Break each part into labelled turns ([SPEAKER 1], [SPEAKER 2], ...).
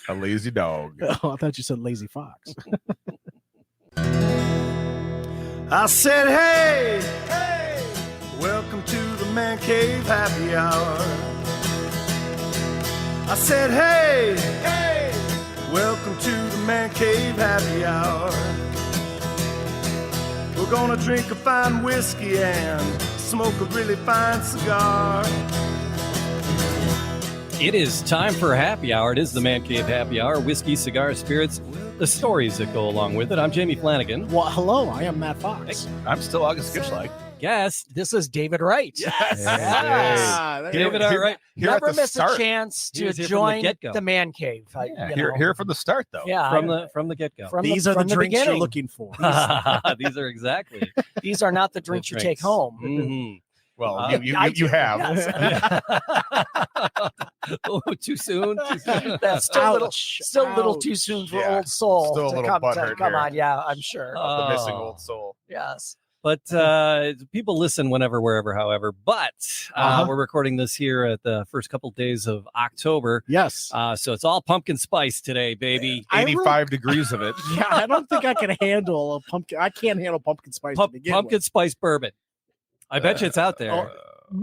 [SPEAKER 1] A lazy dog.
[SPEAKER 2] Oh, I thought you said lazy fox.
[SPEAKER 3] I said, hey, welcome to the Man Cave Happy Hour. I said, hey, welcome to the Man Cave Happy Hour. We're gonna drink a fine whiskey and smoke a really fine cigar.
[SPEAKER 4] It is time for happy hour. It is the Man Cave Happy Hour. Whiskey, cigars, spirits, the stories that go along with it. I'm Jamie Flanagan.
[SPEAKER 2] Well, hello, I am Matt Fox.
[SPEAKER 1] I'm still August Gitschlag.
[SPEAKER 4] Guest.
[SPEAKER 5] This is David Wright.
[SPEAKER 4] Yes.
[SPEAKER 2] Yeah.
[SPEAKER 4] David, all right.
[SPEAKER 5] Never miss a chance to join the Man Cave.
[SPEAKER 1] Here from the start, though.
[SPEAKER 5] Yeah,
[SPEAKER 4] from the get-go.
[SPEAKER 2] These are the drinks you're looking for.
[SPEAKER 4] These are exactly.
[SPEAKER 5] These are not the drinks you take home.
[SPEAKER 4] Mm-hmm.
[SPEAKER 1] Well, you have.
[SPEAKER 5] Yes.
[SPEAKER 4] Oh, too soon?
[SPEAKER 5] That's still a little too soon for Old Soul.
[SPEAKER 1] Still a little butthurt
[SPEAKER 5] come
[SPEAKER 1] here.
[SPEAKER 5] on, yeah, I'm sure.
[SPEAKER 1] The missing Old Soul.
[SPEAKER 5] Yes.
[SPEAKER 4] But people listen whenever, wherever, however. But we're recording this here at the first couple days of October.
[SPEAKER 2] Yes.
[SPEAKER 4] So it's all pumpkin spice today, baby.
[SPEAKER 1] 85 degrees of it.
[SPEAKER 2] Yeah, I don't think I can handle a pumpkin. I can't handle pumpkin spice.
[SPEAKER 4] Pumpkin spice bourbon. I bet you it's out there.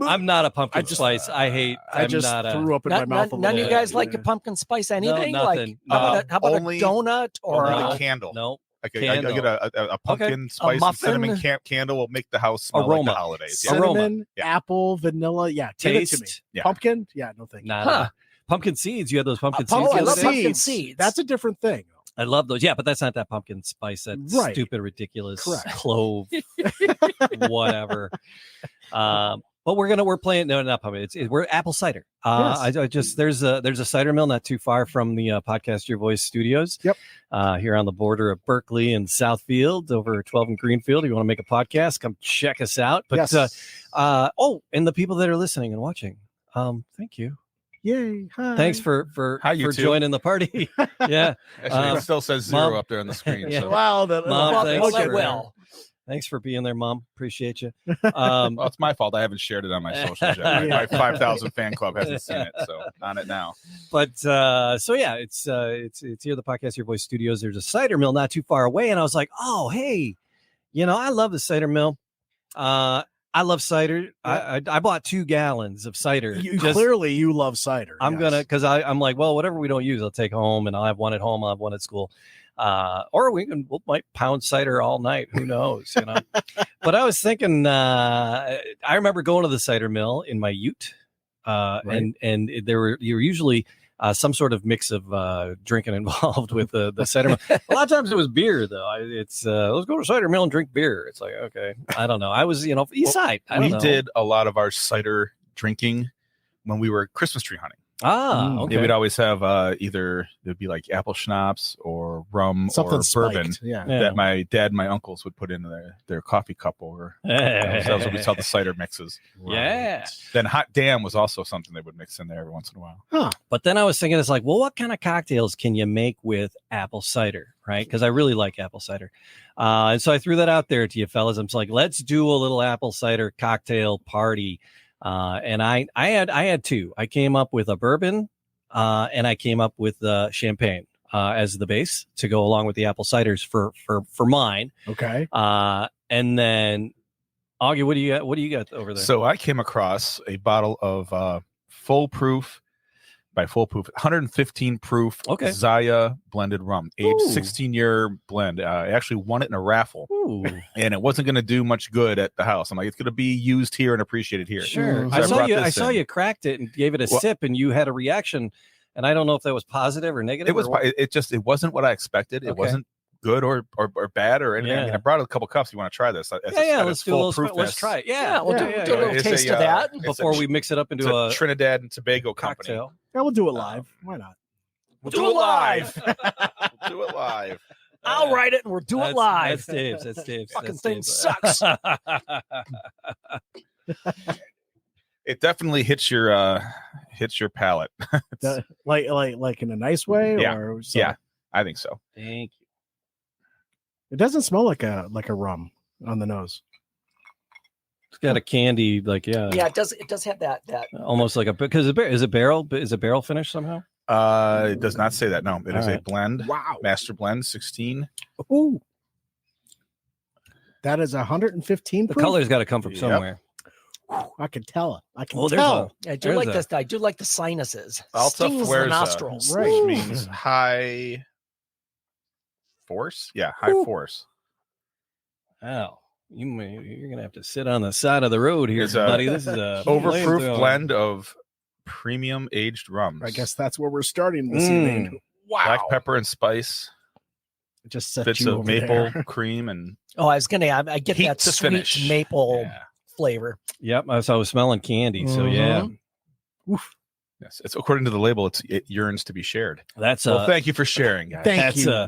[SPEAKER 4] I'm not a pumpkin spice.
[SPEAKER 2] I just threw up in my mouth.
[SPEAKER 5] None of you guys like a pumpkin spice anything?
[SPEAKER 4] No, nothing.
[SPEAKER 5] How about a donut or
[SPEAKER 1] a candle?
[SPEAKER 4] No.
[SPEAKER 1] I get a pumpkin spice and cinnamon candle will make the house smell
[SPEAKER 4] aroma.
[SPEAKER 1] like the holidays.
[SPEAKER 2] Cinnamon, apple, vanilla. Yeah,
[SPEAKER 4] taste.
[SPEAKER 2] Give it to me. Pumpkin? Yeah, no thank you.
[SPEAKER 4] Nah. Pumpkin seeds. You have those pumpkin seeds.
[SPEAKER 5] I love pumpkin seeds.
[SPEAKER 2] That's a different thing.
[SPEAKER 4] I love those. Yeah, but that's not that pumpkin spice. That stupid, ridiculous clove, whatever. But we're playing. No, not pumpkin. We're apple cider.
[SPEAKER 2] Yes.
[SPEAKER 4] There's a cider mill not too far from the Podcast Your Voice studios.
[SPEAKER 2] Yep.
[SPEAKER 4] Here on the border of Berkeley and Southfield, over 12 in Greenfield. If you want to make a podcast, come check us out. But and the people that are listening and watching, thank you.
[SPEAKER 2] Yay! Hi.
[SPEAKER 4] Thanks for joining the party. Yeah,
[SPEAKER 1] Actually, it still says 0
[SPEAKER 4] Mom,
[SPEAKER 1] up there on the screen.
[SPEAKER 4] Yeah.
[SPEAKER 1] So.
[SPEAKER 2] Wow,
[SPEAKER 4] Mom, thanks for being there, Mom. Appreciate you.
[SPEAKER 1] Well, it's my fault. I haven't shared it on my socials yet. My 5,000 fan club hasn't seen it, so on it now.
[SPEAKER 4] But it's here, the Podcast Your Voice studios. There's a cider mill not too far away, and I was like, oh, hey, I love the cider mill. I love cider. I bought 2 gallons of cider.
[SPEAKER 2] Clearly, you love cider.
[SPEAKER 4] I'm because I'm like, well, whatever we don't use, I'll take home, and I'll have one at home. I'll have one at school. Or we might pound cider all night. Who knows? But I was thinking, I remember going to the cider mill in my ute, and you're usually some sort of mix of drinking involved with the cider mill. A lot of times it was beer, though. Let's go to cider mill and drink beer. It's like, okay, I don't know. I was, east side.
[SPEAKER 1] We did a lot of our cider drinking when we were Christmas tree hunting.
[SPEAKER 4] Okay.
[SPEAKER 1] We'd always have either there'd be like apple schnapps or rum
[SPEAKER 2] something
[SPEAKER 1] or bourbon that my dad and my uncles would put in their coffee cup or that was what we saw the cider mixes.
[SPEAKER 4] Yeah.
[SPEAKER 1] Then hot damn was also something they would mix in there every once in a while.
[SPEAKER 2] Huh.
[SPEAKER 4] But then I was thinking, it's like, well, what kind of cocktails can you make with apple cider, right? Because I really like apple cider. And so I threw that out there to you fellas. I'm like, let's do a little apple cider cocktail party. And I had 2. I came up with a bourbon, and I came up with champagne as the base to go along with the apple ciders for mine.
[SPEAKER 2] Okay.
[SPEAKER 4] And then Augie, what do you got over there?
[SPEAKER 1] So I came across a bottle of foolproof 115 proof Zaya blended rum, aged 16-year blend. I actually won it in a raffle.
[SPEAKER 4] Ooh.
[SPEAKER 1] And it wasn't going to do much good at the house. I'm like, it's going to be used here and appreciated here.
[SPEAKER 4] Sure.
[SPEAKER 1] So
[SPEAKER 4] I saw you cracked it and gave it a sip, and you had a reaction, and I don't know if that was positive or negative.
[SPEAKER 1] It was. It wasn't what I expected. It wasn't good or bad or anything. I mean, I brought a couple cups. You want to try this?
[SPEAKER 4] Let's do a little. Let's try it.
[SPEAKER 5] We'll do a little taste of that
[SPEAKER 4] before we mix it up into a
[SPEAKER 1] Trinidad and Tobago company.
[SPEAKER 4] Cocktail.
[SPEAKER 2] Yeah, we'll do it live. Why not?
[SPEAKER 1] We'll do it live. We'll do it live.
[SPEAKER 5] I'll write it and we'll do it live.
[SPEAKER 4] That's Dave's.
[SPEAKER 5] Fucking thing sucks.
[SPEAKER 1] It definitely hits your palate.
[SPEAKER 2] like in a nice way, or so?
[SPEAKER 1] Yeah, I think so.
[SPEAKER 4] Thank you.
[SPEAKER 2] It doesn't smell like a rum on the nose.
[SPEAKER 4] It's got a candy,
[SPEAKER 5] yeah, it does have that
[SPEAKER 4] almost like because is it barrel finish somehow?
[SPEAKER 1] It does not say that. No, it is a blend.
[SPEAKER 2] Wow.
[SPEAKER 1] Master blend 16.
[SPEAKER 2] Ooh. That is 115
[SPEAKER 4] The
[SPEAKER 2] proof.
[SPEAKER 4] color's got to come from somewhere.
[SPEAKER 2] I can tell it. I can
[SPEAKER 4] Oh,
[SPEAKER 2] tell.
[SPEAKER 5] I do like this. I do like the sinuses.
[SPEAKER 1] Alta
[SPEAKER 5] Stings the
[SPEAKER 1] Fuerza,
[SPEAKER 5] nostrils.
[SPEAKER 2] Right.
[SPEAKER 1] which means high force. Yeah, high force.
[SPEAKER 4] Oh, you're gonna have to sit on the side of the road here,
[SPEAKER 1] It's a
[SPEAKER 4] buddy. This is a
[SPEAKER 1] Overproof
[SPEAKER 4] flamethrower.
[SPEAKER 1] blend of premium aged rums.
[SPEAKER 2] I guess that's where we're starting this evening. Wow.
[SPEAKER 1] Black pepper and spice.
[SPEAKER 2] It just set
[SPEAKER 1] Bits
[SPEAKER 2] you
[SPEAKER 1] of
[SPEAKER 2] over
[SPEAKER 1] maple
[SPEAKER 2] there.
[SPEAKER 1] cream and
[SPEAKER 5] Oh, I was gonna. I get
[SPEAKER 1] Heat
[SPEAKER 5] that
[SPEAKER 1] to
[SPEAKER 5] sweet
[SPEAKER 1] finish.
[SPEAKER 5] maple flavor.
[SPEAKER 4] Yep, I was smelling candy. So yeah,
[SPEAKER 1] yes, it's according to the label. It yearns to be shared.
[SPEAKER 4] that's
[SPEAKER 1] Well, thank you for sharing, guys.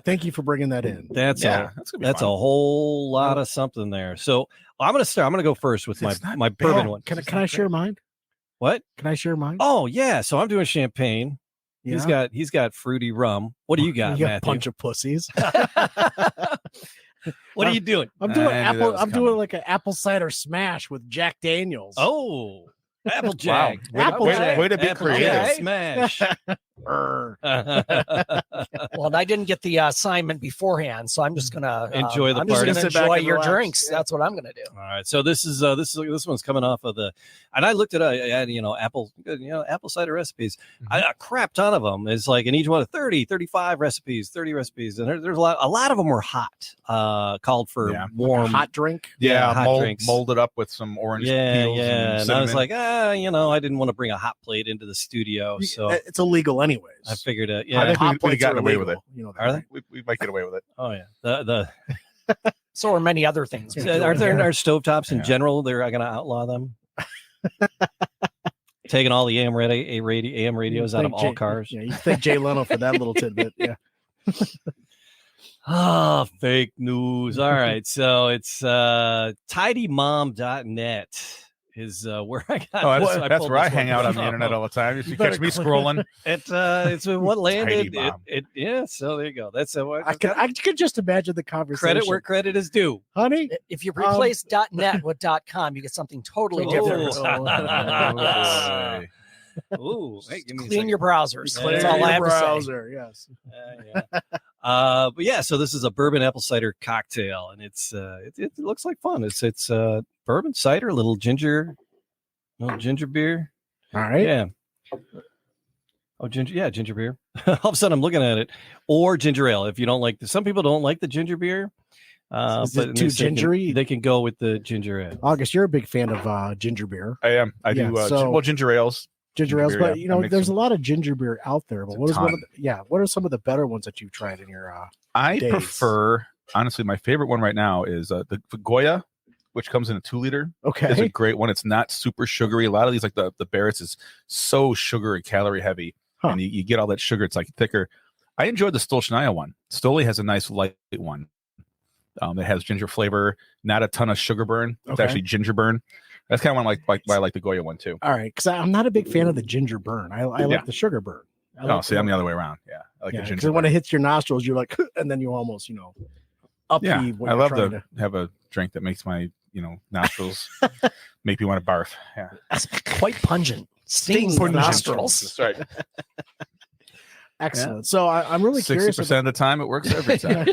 [SPEAKER 2] Thank you for bringing that in.
[SPEAKER 4] that's
[SPEAKER 1] Yeah,
[SPEAKER 4] a
[SPEAKER 1] that's gonna be
[SPEAKER 4] that's
[SPEAKER 1] fun.
[SPEAKER 4] a whole lot of something there. So I'm gonna go first with
[SPEAKER 1] It's
[SPEAKER 4] my
[SPEAKER 1] not
[SPEAKER 4] bourbon
[SPEAKER 1] bad.
[SPEAKER 4] one.
[SPEAKER 2] Can I share mine?
[SPEAKER 4] What?
[SPEAKER 2] Can I share mine?
[SPEAKER 4] Oh yeah, so I'm doing champagne.
[SPEAKER 2] Yeah.
[SPEAKER 4] He's got fruity rum. What do you got,
[SPEAKER 2] You got a
[SPEAKER 4] Matthew?
[SPEAKER 2] bunch of pussies.
[SPEAKER 4] What are you doing?
[SPEAKER 2] I'm doing
[SPEAKER 1] I knew that
[SPEAKER 2] apple.
[SPEAKER 1] was
[SPEAKER 2] I'm doing
[SPEAKER 1] coming.
[SPEAKER 2] like an apple cider smash with Jack Daniels.
[SPEAKER 4] Oh, Applejack.
[SPEAKER 1] Way to be
[SPEAKER 4] Applejack
[SPEAKER 1] creative.
[SPEAKER 4] smash.
[SPEAKER 2] Brr.
[SPEAKER 5] Well, and I didn't get the assignment beforehand, so I'm just gonna
[SPEAKER 4] Enjoy the
[SPEAKER 5] I'm just
[SPEAKER 4] party.
[SPEAKER 5] gonna
[SPEAKER 2] Sit back
[SPEAKER 5] enjoy
[SPEAKER 2] and
[SPEAKER 5] your
[SPEAKER 2] relax.
[SPEAKER 5] drinks.
[SPEAKER 2] Yeah.
[SPEAKER 5] That's what I'm gonna do.
[SPEAKER 4] All right, so this one's coming off of and I looked at apple cider recipes. A crap ton of them. It's like in each one 30, 35 recipes, 30 recipes, and there's a lot of them were hot. Called for warm
[SPEAKER 2] hot drink.
[SPEAKER 1] Yeah,
[SPEAKER 4] hot drinks.
[SPEAKER 1] molded up with some orange
[SPEAKER 4] Yeah,
[SPEAKER 1] peels.
[SPEAKER 4] yeah.
[SPEAKER 1] And
[SPEAKER 4] And I was
[SPEAKER 1] cinnamon.
[SPEAKER 4] like, I didn't want to bring a hot plate into the studio, so
[SPEAKER 2] It's illegal anyways.
[SPEAKER 4] I figured,
[SPEAKER 1] I
[SPEAKER 4] yeah.
[SPEAKER 1] think
[SPEAKER 2] Hot
[SPEAKER 1] we'd
[SPEAKER 2] plates
[SPEAKER 1] gotten
[SPEAKER 2] are
[SPEAKER 1] away with
[SPEAKER 2] illegal.
[SPEAKER 1] it.
[SPEAKER 2] You know that,
[SPEAKER 4] Are
[SPEAKER 2] right?
[SPEAKER 1] We might get away with it.
[SPEAKER 4] Oh yeah, the
[SPEAKER 5] So are many other things.
[SPEAKER 4] are there stovetops in general? They're going to outlaw them. Taking all the AM radios out of all cars.
[SPEAKER 2] Yeah, you thank Jay Leno for that little tidbit. Yeah.
[SPEAKER 4] Fake news. All right. So it's tidymom.net is where I got
[SPEAKER 1] Oh,
[SPEAKER 4] this.
[SPEAKER 1] that's
[SPEAKER 4] pulled
[SPEAKER 1] where I
[SPEAKER 4] this
[SPEAKER 1] hang
[SPEAKER 4] one
[SPEAKER 1] out on
[SPEAKER 4] from.
[SPEAKER 1] the internet all the time. If you
[SPEAKER 2] better
[SPEAKER 1] catch me
[SPEAKER 2] click-
[SPEAKER 1] scrolling,
[SPEAKER 4] It's what landed.
[SPEAKER 1] Tidy Mom.
[SPEAKER 4] Yeah. So there you go. That's
[SPEAKER 2] I could just imagine the conversation.
[SPEAKER 4] credit where credit is due.
[SPEAKER 2] honey.
[SPEAKER 5] If you replace .net with .com, you get something totally different.
[SPEAKER 1] Oh,
[SPEAKER 4] Ooh, hey, give me a
[SPEAKER 5] Clean
[SPEAKER 4] second.
[SPEAKER 5] your browsers.
[SPEAKER 4] Clear
[SPEAKER 5] That's all I have to say.
[SPEAKER 2] browser. Yes.
[SPEAKER 4] But yeah, so this is a bourbon apple cider cocktail, and it looks like fun. It's bourbon cider, a little ginger beer.
[SPEAKER 2] All right.
[SPEAKER 4] Yeah. Oh, ginger beer. All of a sudden, I'm looking at it, or ginger ale. If you don't like, some people don't like the ginger beer.
[SPEAKER 2] Is it
[SPEAKER 4] but
[SPEAKER 2] too
[SPEAKER 4] they can-
[SPEAKER 2] gingery?
[SPEAKER 4] They can go with the ginger ale.
[SPEAKER 2] August, you're a big fan of ginger beer.
[SPEAKER 1] I am. I do.
[SPEAKER 2] Yeah, so-
[SPEAKER 1] Ginger ales.
[SPEAKER 2] Ginger ales,
[SPEAKER 1] beer,
[SPEAKER 2] but
[SPEAKER 1] yeah. I make
[SPEAKER 2] there's
[SPEAKER 1] some-
[SPEAKER 2] a lot of ginger beer out there. But
[SPEAKER 1] There's a
[SPEAKER 2] what
[SPEAKER 1] ton.
[SPEAKER 2] are some of the better ones that you've tried in your
[SPEAKER 1] I
[SPEAKER 2] days?
[SPEAKER 1] prefer, honestly, my favorite one right now is the Goya, which comes in a 2 liter. It's a
[SPEAKER 2] okay.
[SPEAKER 1] great one. It's not super sugary. A lot of these, like the Barrett's, is so sugar and calorie heavy,
[SPEAKER 2] Huh.
[SPEAKER 1] and you get all that sugar. It's like thicker. I enjoyed the Stolchnaya one. Stoli has a nice light one. It has ginger flavor, not a ton of sugar burn. It's
[SPEAKER 2] Okay.
[SPEAKER 1] actually ginger burn. That's kind of why I like the Goya one too.
[SPEAKER 2] All right, because I'm not a big fan of the ginger burn. I
[SPEAKER 1] Yeah.
[SPEAKER 2] like the sugar burn.
[SPEAKER 1] Oh, see, I'm the other way around. Yeah, I like the
[SPEAKER 2] because
[SPEAKER 1] ginger.
[SPEAKER 2] when
[SPEAKER 1] burn.
[SPEAKER 2] it hits your nostrils, you're like, and then you almost, upheave.
[SPEAKER 1] Yeah,
[SPEAKER 2] what
[SPEAKER 1] I
[SPEAKER 2] you're
[SPEAKER 1] love
[SPEAKER 2] trying
[SPEAKER 1] to have a drink that makes my nostrils make me want to barf. Yeah,
[SPEAKER 5] That's quite pungent. Stings the
[SPEAKER 1] Pungent.
[SPEAKER 5] nostrils.
[SPEAKER 1] That's right.
[SPEAKER 2] Excellent. So I'm really
[SPEAKER 1] 60%
[SPEAKER 2] curious.
[SPEAKER 1] of the time, it works every time.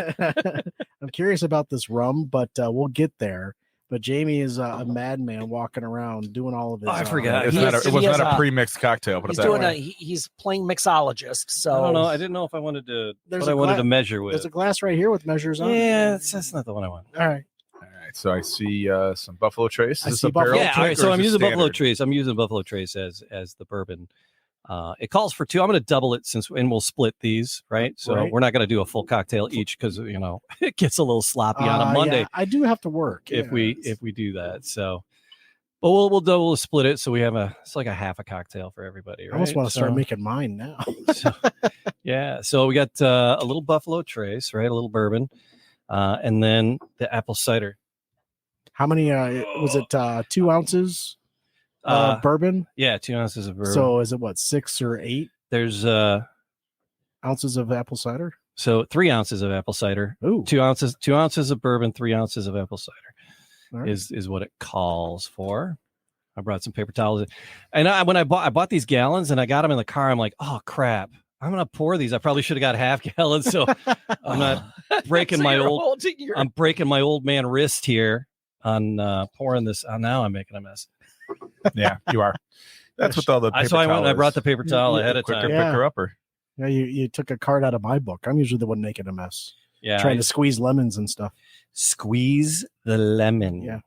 [SPEAKER 2] I'm curious about this rum, but we'll get there. But Jamie is a madman walking around doing all of his.
[SPEAKER 4] Oh, I forgot.
[SPEAKER 1] It's
[SPEAKER 5] He
[SPEAKER 1] not
[SPEAKER 5] is-
[SPEAKER 1] it was
[SPEAKER 5] he
[SPEAKER 1] not
[SPEAKER 5] has
[SPEAKER 1] a
[SPEAKER 5] a-
[SPEAKER 1] pre-mixed cocktail, but
[SPEAKER 5] He's
[SPEAKER 1] it's that
[SPEAKER 5] doing
[SPEAKER 1] way.
[SPEAKER 5] he's playing mixologist. So
[SPEAKER 4] I don't know. I didn't know if I wanted to.
[SPEAKER 2] There's
[SPEAKER 4] what
[SPEAKER 2] a
[SPEAKER 4] I wanted
[SPEAKER 2] gla-
[SPEAKER 4] to measure with.
[SPEAKER 2] There's a glass right here with measures on. it.
[SPEAKER 4] Yeah, that's not the one I want.
[SPEAKER 2] All right.
[SPEAKER 1] All right, so I see some Buffalo Trace.
[SPEAKER 2] I
[SPEAKER 1] Is this
[SPEAKER 2] see
[SPEAKER 1] a
[SPEAKER 2] Buffalo
[SPEAKER 1] barrel
[SPEAKER 4] Yeah, all right.
[SPEAKER 1] trick,
[SPEAKER 4] So
[SPEAKER 1] or
[SPEAKER 4] I'm
[SPEAKER 1] is this
[SPEAKER 4] using Buffalo
[SPEAKER 1] standard?
[SPEAKER 4] Trace. I'm using Buffalo Trace as the bourbon. It calls for 2. I'm going to double it and we'll split these, right? So
[SPEAKER 2] Right.
[SPEAKER 4] we're not going to do a full cocktail each because it gets a little sloppy on a Monday
[SPEAKER 2] Yeah, I do have to work
[SPEAKER 4] if
[SPEAKER 2] yeah,
[SPEAKER 4] we do that. So, but we'll split it so we have it's like a half a cocktail for everybody.
[SPEAKER 2] I
[SPEAKER 4] Right?
[SPEAKER 2] almost want to start
[SPEAKER 4] So-
[SPEAKER 2] making mine now.
[SPEAKER 4] so, yeah. So we got a little Buffalo Trace, right? A little bourbon, and then the apple cider.
[SPEAKER 2] How many? Was it 2 ounces bourbon?
[SPEAKER 4] Yeah, 2 ounces of bourbon.
[SPEAKER 2] So is it what 6 or 8
[SPEAKER 4] there's
[SPEAKER 2] ounces of apple cider?
[SPEAKER 4] so 3 ounces of apple cider.
[SPEAKER 2] Ooh,
[SPEAKER 4] 2 ounces of bourbon, 3 ounces of apple cider
[SPEAKER 2] all right.
[SPEAKER 4] is what it calls for. I brought some paper towels, and when I bought these gallons and I got them in the car, I'm like, oh crap, I'm gonna pour these. I probably should have got half gallon, so I'm not breaking
[SPEAKER 5] So
[SPEAKER 4] my
[SPEAKER 5] you're
[SPEAKER 4] old.
[SPEAKER 5] holding your-
[SPEAKER 4] I'm breaking my old man wrist here on pouring this. Now I'm making a mess.
[SPEAKER 1] Yeah, you are. That's what all the paper
[SPEAKER 4] So I went.
[SPEAKER 1] towel
[SPEAKER 4] I brought
[SPEAKER 1] is.
[SPEAKER 4] the paper towel ahead of
[SPEAKER 1] Quicker
[SPEAKER 4] time.
[SPEAKER 2] Yeah.
[SPEAKER 1] picker upper.
[SPEAKER 2] Yeah, you took a card out of my book. I'm usually the one making a mess,
[SPEAKER 4] Yeah,
[SPEAKER 2] trying
[SPEAKER 4] I
[SPEAKER 2] to squeeze lemons and stuff.
[SPEAKER 4] squeeze the lemon.
[SPEAKER 2] Yeah.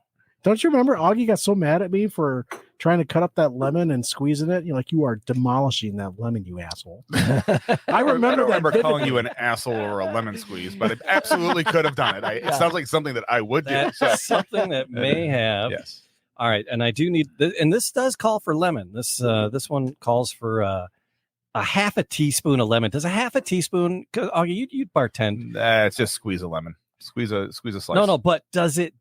[SPEAKER 2] Don't you remember Augie got so mad at me for trying to cut up that lemon and squeezing it? You're like, you are demolishing that lemon, you asshole. I remember that
[SPEAKER 1] calling
[SPEAKER 2] vividly.
[SPEAKER 1] you an asshole or a lemon squeeze, but it absolutely could have done it. It sounds like something that I would do.
[SPEAKER 4] That's
[SPEAKER 1] So.
[SPEAKER 4] something that may have.
[SPEAKER 1] Yes.
[SPEAKER 4] All right, and I do need, and this does call for lemon. This one calls for a half a teaspoon of lemon. Does a half a teaspoon? Augie, you'd bartend.
[SPEAKER 1] It's just squeeze a lemon. Squeeze a slice.
[SPEAKER 4] No, but does it?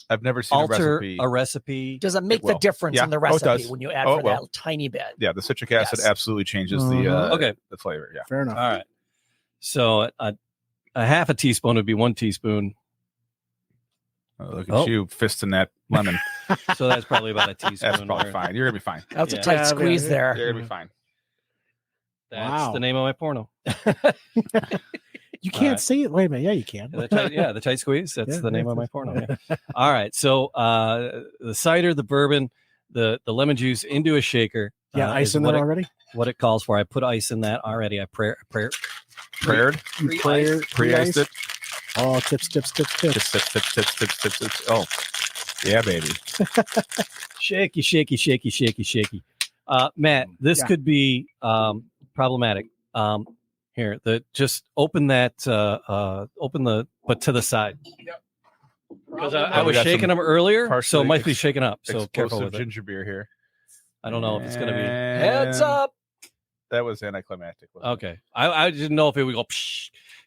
[SPEAKER 1] I've never seen
[SPEAKER 4] alter
[SPEAKER 1] a recipe.
[SPEAKER 4] a recipe?
[SPEAKER 5] Does it make
[SPEAKER 1] It
[SPEAKER 5] the
[SPEAKER 1] will.
[SPEAKER 5] difference
[SPEAKER 1] Yeah.
[SPEAKER 5] in the
[SPEAKER 1] Oh, it
[SPEAKER 5] recipe
[SPEAKER 1] does.
[SPEAKER 5] when you add
[SPEAKER 1] Oh,
[SPEAKER 5] for
[SPEAKER 1] it will.
[SPEAKER 5] that tiny bit?
[SPEAKER 1] Yeah, the citric acid
[SPEAKER 5] Yes.
[SPEAKER 1] absolutely changes
[SPEAKER 2] Mhm.
[SPEAKER 1] the flavor. Yeah.
[SPEAKER 2] Fair enough.
[SPEAKER 4] All right. So a half a teaspoon would be 1 teaspoon.
[SPEAKER 1] Look at you fisting that lemon.
[SPEAKER 4] So that's probably about a teaspoon.
[SPEAKER 1] That's probably fine. You're gonna be fine.
[SPEAKER 5] That's
[SPEAKER 4] Yeah.
[SPEAKER 5] a tight
[SPEAKER 2] Yeah,
[SPEAKER 5] squeeze
[SPEAKER 2] yeah.
[SPEAKER 5] there.
[SPEAKER 1] You're gonna be fine.
[SPEAKER 4] That's
[SPEAKER 2] Wow.
[SPEAKER 4] the name of my porno.
[SPEAKER 2] You can't
[SPEAKER 4] right.
[SPEAKER 2] see it. Wait a minute. Yeah, you can.
[SPEAKER 4] The tight squeeze. That's
[SPEAKER 2] Yeah,
[SPEAKER 4] the name
[SPEAKER 2] yeah.
[SPEAKER 4] of my porno. Yeah. All right. So the cider, the bourbon, the lemon juice into a shaker.
[SPEAKER 2] Yeah, ice
[SPEAKER 4] is
[SPEAKER 2] in
[SPEAKER 4] what
[SPEAKER 2] there
[SPEAKER 4] it,
[SPEAKER 2] already?
[SPEAKER 4] what it calls for. I put ice in that already. I
[SPEAKER 1] Praired,
[SPEAKER 4] pre-iced.
[SPEAKER 1] pre-iced it.
[SPEAKER 2] Oh, tips.
[SPEAKER 1] Tips. Oh, yeah, baby.
[SPEAKER 4] shaky. Matt, this
[SPEAKER 2] Yeah.
[SPEAKER 4] could be problematic. Here, just open that. But to the side. Because I
[SPEAKER 1] We
[SPEAKER 4] was
[SPEAKER 1] got
[SPEAKER 4] shaking
[SPEAKER 1] some
[SPEAKER 4] them earlier, so
[SPEAKER 1] partially
[SPEAKER 4] it might be shaken up. So careful
[SPEAKER 1] Explosive
[SPEAKER 4] with it.
[SPEAKER 1] ginger beer here.
[SPEAKER 4] I don't know if it's going to be.
[SPEAKER 5] Heads
[SPEAKER 1] And
[SPEAKER 5] up.
[SPEAKER 1] That was anticlimactic. wasn't it?
[SPEAKER 4] Okay, I didn't know if it would go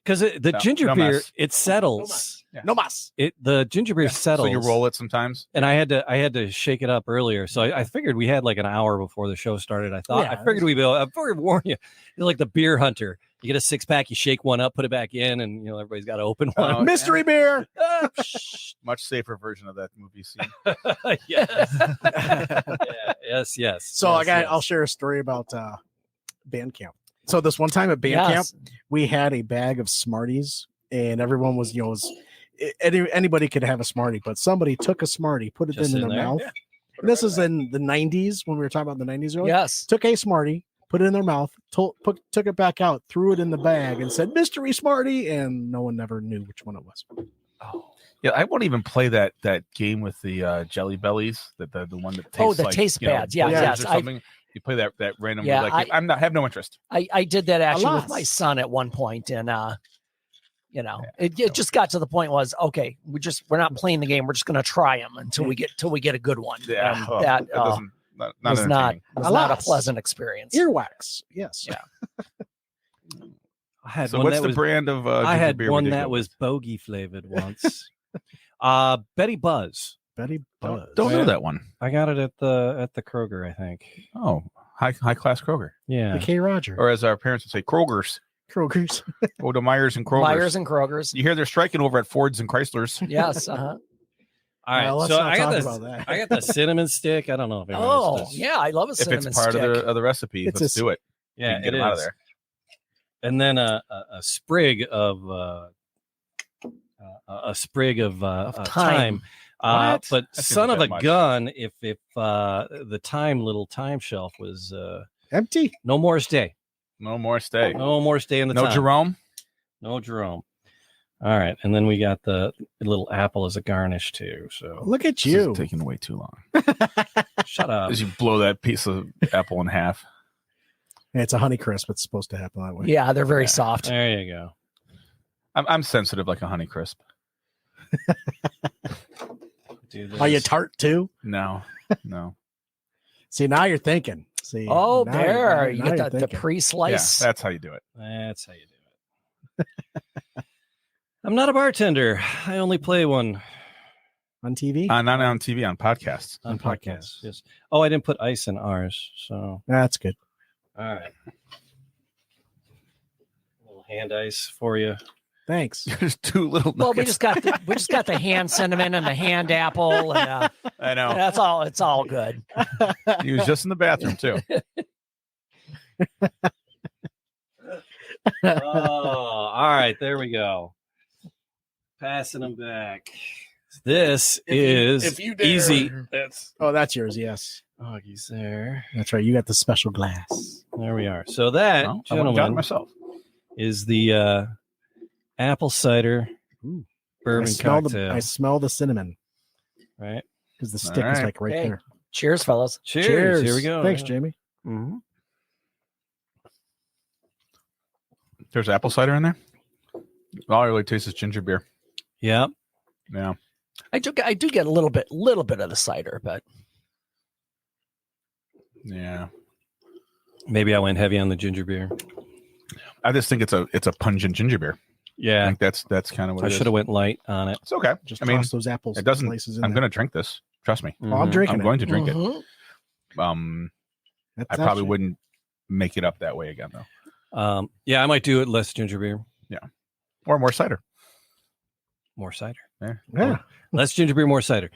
[SPEAKER 4] because the
[SPEAKER 1] No,
[SPEAKER 4] ginger
[SPEAKER 1] no
[SPEAKER 4] beer
[SPEAKER 1] mess.
[SPEAKER 4] it settles.
[SPEAKER 2] No mas.
[SPEAKER 4] The ginger beer settles.
[SPEAKER 1] So you roll it sometimes.
[SPEAKER 4] and I had to shake it up earlier. So I figured we had like an hour before the show started. I thought
[SPEAKER 2] Yeah,
[SPEAKER 4] I figured we'd be able. I figured warn you. You're like the beer hunter. You get a 6-pack, you shake one up, put it back in, and everybody's got to open one.
[SPEAKER 1] Oh,
[SPEAKER 2] Mystery beer.
[SPEAKER 1] Much safer version of that movie scene.
[SPEAKER 4] Yes. Yes.
[SPEAKER 2] So
[SPEAKER 4] Yes,
[SPEAKER 2] I'll share a story about band camp. So this one time at band
[SPEAKER 5] Yes.
[SPEAKER 2] camp, we had a bag of Smarties, and everyone was, anybody could have a Smartie, but somebody took a Smartie, put it
[SPEAKER 4] Just
[SPEAKER 2] in
[SPEAKER 4] in
[SPEAKER 2] their
[SPEAKER 4] there?
[SPEAKER 2] mouth. And this is in the 90s when we were talking about the 90s earlier.
[SPEAKER 5] Yes.
[SPEAKER 2] Took a Smartie, put it in their mouth, took it back out, threw it in the bag, and said "Mystery Smartie," and no one never knew which one it was.
[SPEAKER 1] Yeah, I won't even play that game with the jelly bellies. The one that tastes
[SPEAKER 5] Oh, the
[SPEAKER 1] like,
[SPEAKER 5] taste pads. Yeah,
[SPEAKER 1] blizzards
[SPEAKER 5] yes,
[SPEAKER 1] or
[SPEAKER 5] I-
[SPEAKER 1] something. You play that random.
[SPEAKER 5] Yeah,
[SPEAKER 1] like I have no interest.
[SPEAKER 5] I did that actually with
[SPEAKER 2] Alas.
[SPEAKER 5] my son at one point, and it just got to the point was okay. We're not playing the game. We're just going to try them until we get a good one.
[SPEAKER 1] Yeah,
[SPEAKER 5] And
[SPEAKER 1] oh,
[SPEAKER 5] that
[SPEAKER 1] doesn't not
[SPEAKER 5] was not
[SPEAKER 1] entertaining.
[SPEAKER 5] was not a
[SPEAKER 2] Alas.
[SPEAKER 5] pleasant experience.
[SPEAKER 2] Earwax, yes.
[SPEAKER 5] Yeah.
[SPEAKER 4] I had
[SPEAKER 1] So
[SPEAKER 4] one
[SPEAKER 1] what's
[SPEAKER 4] that
[SPEAKER 1] the
[SPEAKER 4] was.
[SPEAKER 1] brand of?
[SPEAKER 4] I
[SPEAKER 1] ginger
[SPEAKER 4] had
[SPEAKER 1] beer
[SPEAKER 4] one
[SPEAKER 1] we did
[SPEAKER 4] that
[SPEAKER 1] go
[SPEAKER 4] was
[SPEAKER 1] with?
[SPEAKER 4] bogey flavored once. Betty Buzz.
[SPEAKER 2] Betty Buzz.
[SPEAKER 1] Don't know
[SPEAKER 4] Yeah.
[SPEAKER 1] that one.
[SPEAKER 4] I got it at the Kroger, I think.
[SPEAKER 1] Oh, high class Kroger,
[SPEAKER 4] Yeah.
[SPEAKER 2] The K. Roger.
[SPEAKER 1] or as our parents would say, Kroger's.
[SPEAKER 2] Kroger's.
[SPEAKER 1] Oh, the Myers and Kroger's.
[SPEAKER 5] Myers and Kroger's.
[SPEAKER 1] You hear they're striking over at Ford's and Chrysler's.
[SPEAKER 5] Yes.
[SPEAKER 4] All right.
[SPEAKER 2] Well, let's
[SPEAKER 4] so
[SPEAKER 2] not
[SPEAKER 4] I got
[SPEAKER 2] talk
[SPEAKER 4] this.
[SPEAKER 2] about that.
[SPEAKER 4] I got the cinnamon stick. I don't know if anyone
[SPEAKER 5] Oh,
[SPEAKER 4] else does.
[SPEAKER 5] yeah. I love a
[SPEAKER 1] If
[SPEAKER 5] cinnamon
[SPEAKER 1] it's part
[SPEAKER 5] stick.
[SPEAKER 1] of the recipe,
[SPEAKER 2] It's
[SPEAKER 1] let's do it.
[SPEAKER 4] Yeah,
[SPEAKER 1] You can get
[SPEAKER 4] it
[SPEAKER 1] them out of
[SPEAKER 4] is.
[SPEAKER 1] there.
[SPEAKER 4] And then a sprig of thyme.
[SPEAKER 1] What?
[SPEAKER 4] But
[SPEAKER 1] That seems
[SPEAKER 4] son
[SPEAKER 1] a
[SPEAKER 4] of
[SPEAKER 1] bit
[SPEAKER 4] a
[SPEAKER 1] much.
[SPEAKER 4] gun, if the little time shelf was
[SPEAKER 2] Empty.
[SPEAKER 4] no more stay.
[SPEAKER 1] No more stay.
[SPEAKER 4] No more stay in the
[SPEAKER 1] No
[SPEAKER 4] time.
[SPEAKER 1] Jerome.
[SPEAKER 4] No Jerome. All right. And then we got the little apple as a garnish too. So
[SPEAKER 2] Look at
[SPEAKER 1] This
[SPEAKER 2] you.
[SPEAKER 1] is taking way too long.
[SPEAKER 4] shut up.
[SPEAKER 1] As you blow that piece of apple in half.
[SPEAKER 2] It's a Honey Crisp. It's supposed to happen that way.
[SPEAKER 5] Yeah, they're very
[SPEAKER 1] Yeah.
[SPEAKER 5] soft.
[SPEAKER 4] There you go.
[SPEAKER 1] I'm sensitive like a Honey Crisp.
[SPEAKER 4] Do
[SPEAKER 2] Are you
[SPEAKER 4] this.
[SPEAKER 2] tart too?
[SPEAKER 1] No.
[SPEAKER 2] See, now you're thinking. See.
[SPEAKER 5] Oh,
[SPEAKER 2] now
[SPEAKER 5] there.
[SPEAKER 2] now
[SPEAKER 5] You
[SPEAKER 2] you're
[SPEAKER 5] get the
[SPEAKER 2] thinking.
[SPEAKER 1] Yeah,
[SPEAKER 5] pre-slice.
[SPEAKER 1] that's how you do it.
[SPEAKER 4] That's how you do it. I'm not a bartender. I only play one
[SPEAKER 2] on TV.
[SPEAKER 1] Not on TV, on podcasts.
[SPEAKER 4] on podcasts. Yes. Oh, I didn't put ice in ours. So,
[SPEAKER 2] That's good.
[SPEAKER 4] all right. A little hand ice for you.
[SPEAKER 2] Thanks.
[SPEAKER 1] There's two little
[SPEAKER 5] Well, we
[SPEAKER 1] nuggets.
[SPEAKER 5] just got the hand cinnamon and the hand apple, and
[SPEAKER 1] I know.
[SPEAKER 5] that's all. It's all good.
[SPEAKER 1] He was just in the bathroom too.
[SPEAKER 4] All right, there we go. Passing them back. This is easy.
[SPEAKER 2] That's yours. Yes,
[SPEAKER 4] Augie's there.
[SPEAKER 2] that's right. You got the special glass.
[SPEAKER 4] There we are. So that,
[SPEAKER 1] Well, I would've got it
[SPEAKER 4] gentlemen,
[SPEAKER 1] myself.
[SPEAKER 4] is the apple cider bourbon cocktail.
[SPEAKER 2] I smell the cinnamon
[SPEAKER 4] Right.
[SPEAKER 2] because the stick is
[SPEAKER 1] right.
[SPEAKER 2] like right
[SPEAKER 5] Hey.
[SPEAKER 2] there.
[SPEAKER 5] Cheers, fellas.
[SPEAKER 4] Cheers. Here we go.
[SPEAKER 2] Thanks, Jamie.
[SPEAKER 4] Mhm.
[SPEAKER 1] There's apple cider in there. All I really taste is ginger beer.
[SPEAKER 4] Yeah.
[SPEAKER 1] Yeah.
[SPEAKER 5] I do get a little bit of the cider, but
[SPEAKER 1] Yeah.
[SPEAKER 4] Maybe I went heavy on the ginger beer.
[SPEAKER 1] I just think it's a pungent ginger beer. I
[SPEAKER 4] Yeah.
[SPEAKER 1] think that's kind of what
[SPEAKER 4] I
[SPEAKER 1] it is.
[SPEAKER 4] should have went light on it.
[SPEAKER 1] It's okay.
[SPEAKER 2] Just
[SPEAKER 1] I mean,
[SPEAKER 2] toss those apples.
[SPEAKER 1] it doesn't-
[SPEAKER 2] Slices in
[SPEAKER 1] I'm
[SPEAKER 2] there.
[SPEAKER 1] going to drink this. Trust me.
[SPEAKER 2] Oh, I'm
[SPEAKER 4] Mhm.
[SPEAKER 2] drinking
[SPEAKER 1] I'm
[SPEAKER 2] it.
[SPEAKER 1] going to drink it.
[SPEAKER 5] Mhm.
[SPEAKER 2] That's
[SPEAKER 1] I probably
[SPEAKER 2] actually-
[SPEAKER 1] wouldn't make it up that way again though.
[SPEAKER 4] Yeah, I might do it less ginger beer,
[SPEAKER 1] Or more cider.
[SPEAKER 4] more cider.
[SPEAKER 2] Yeah.
[SPEAKER 4] Less ginger beer, more cider.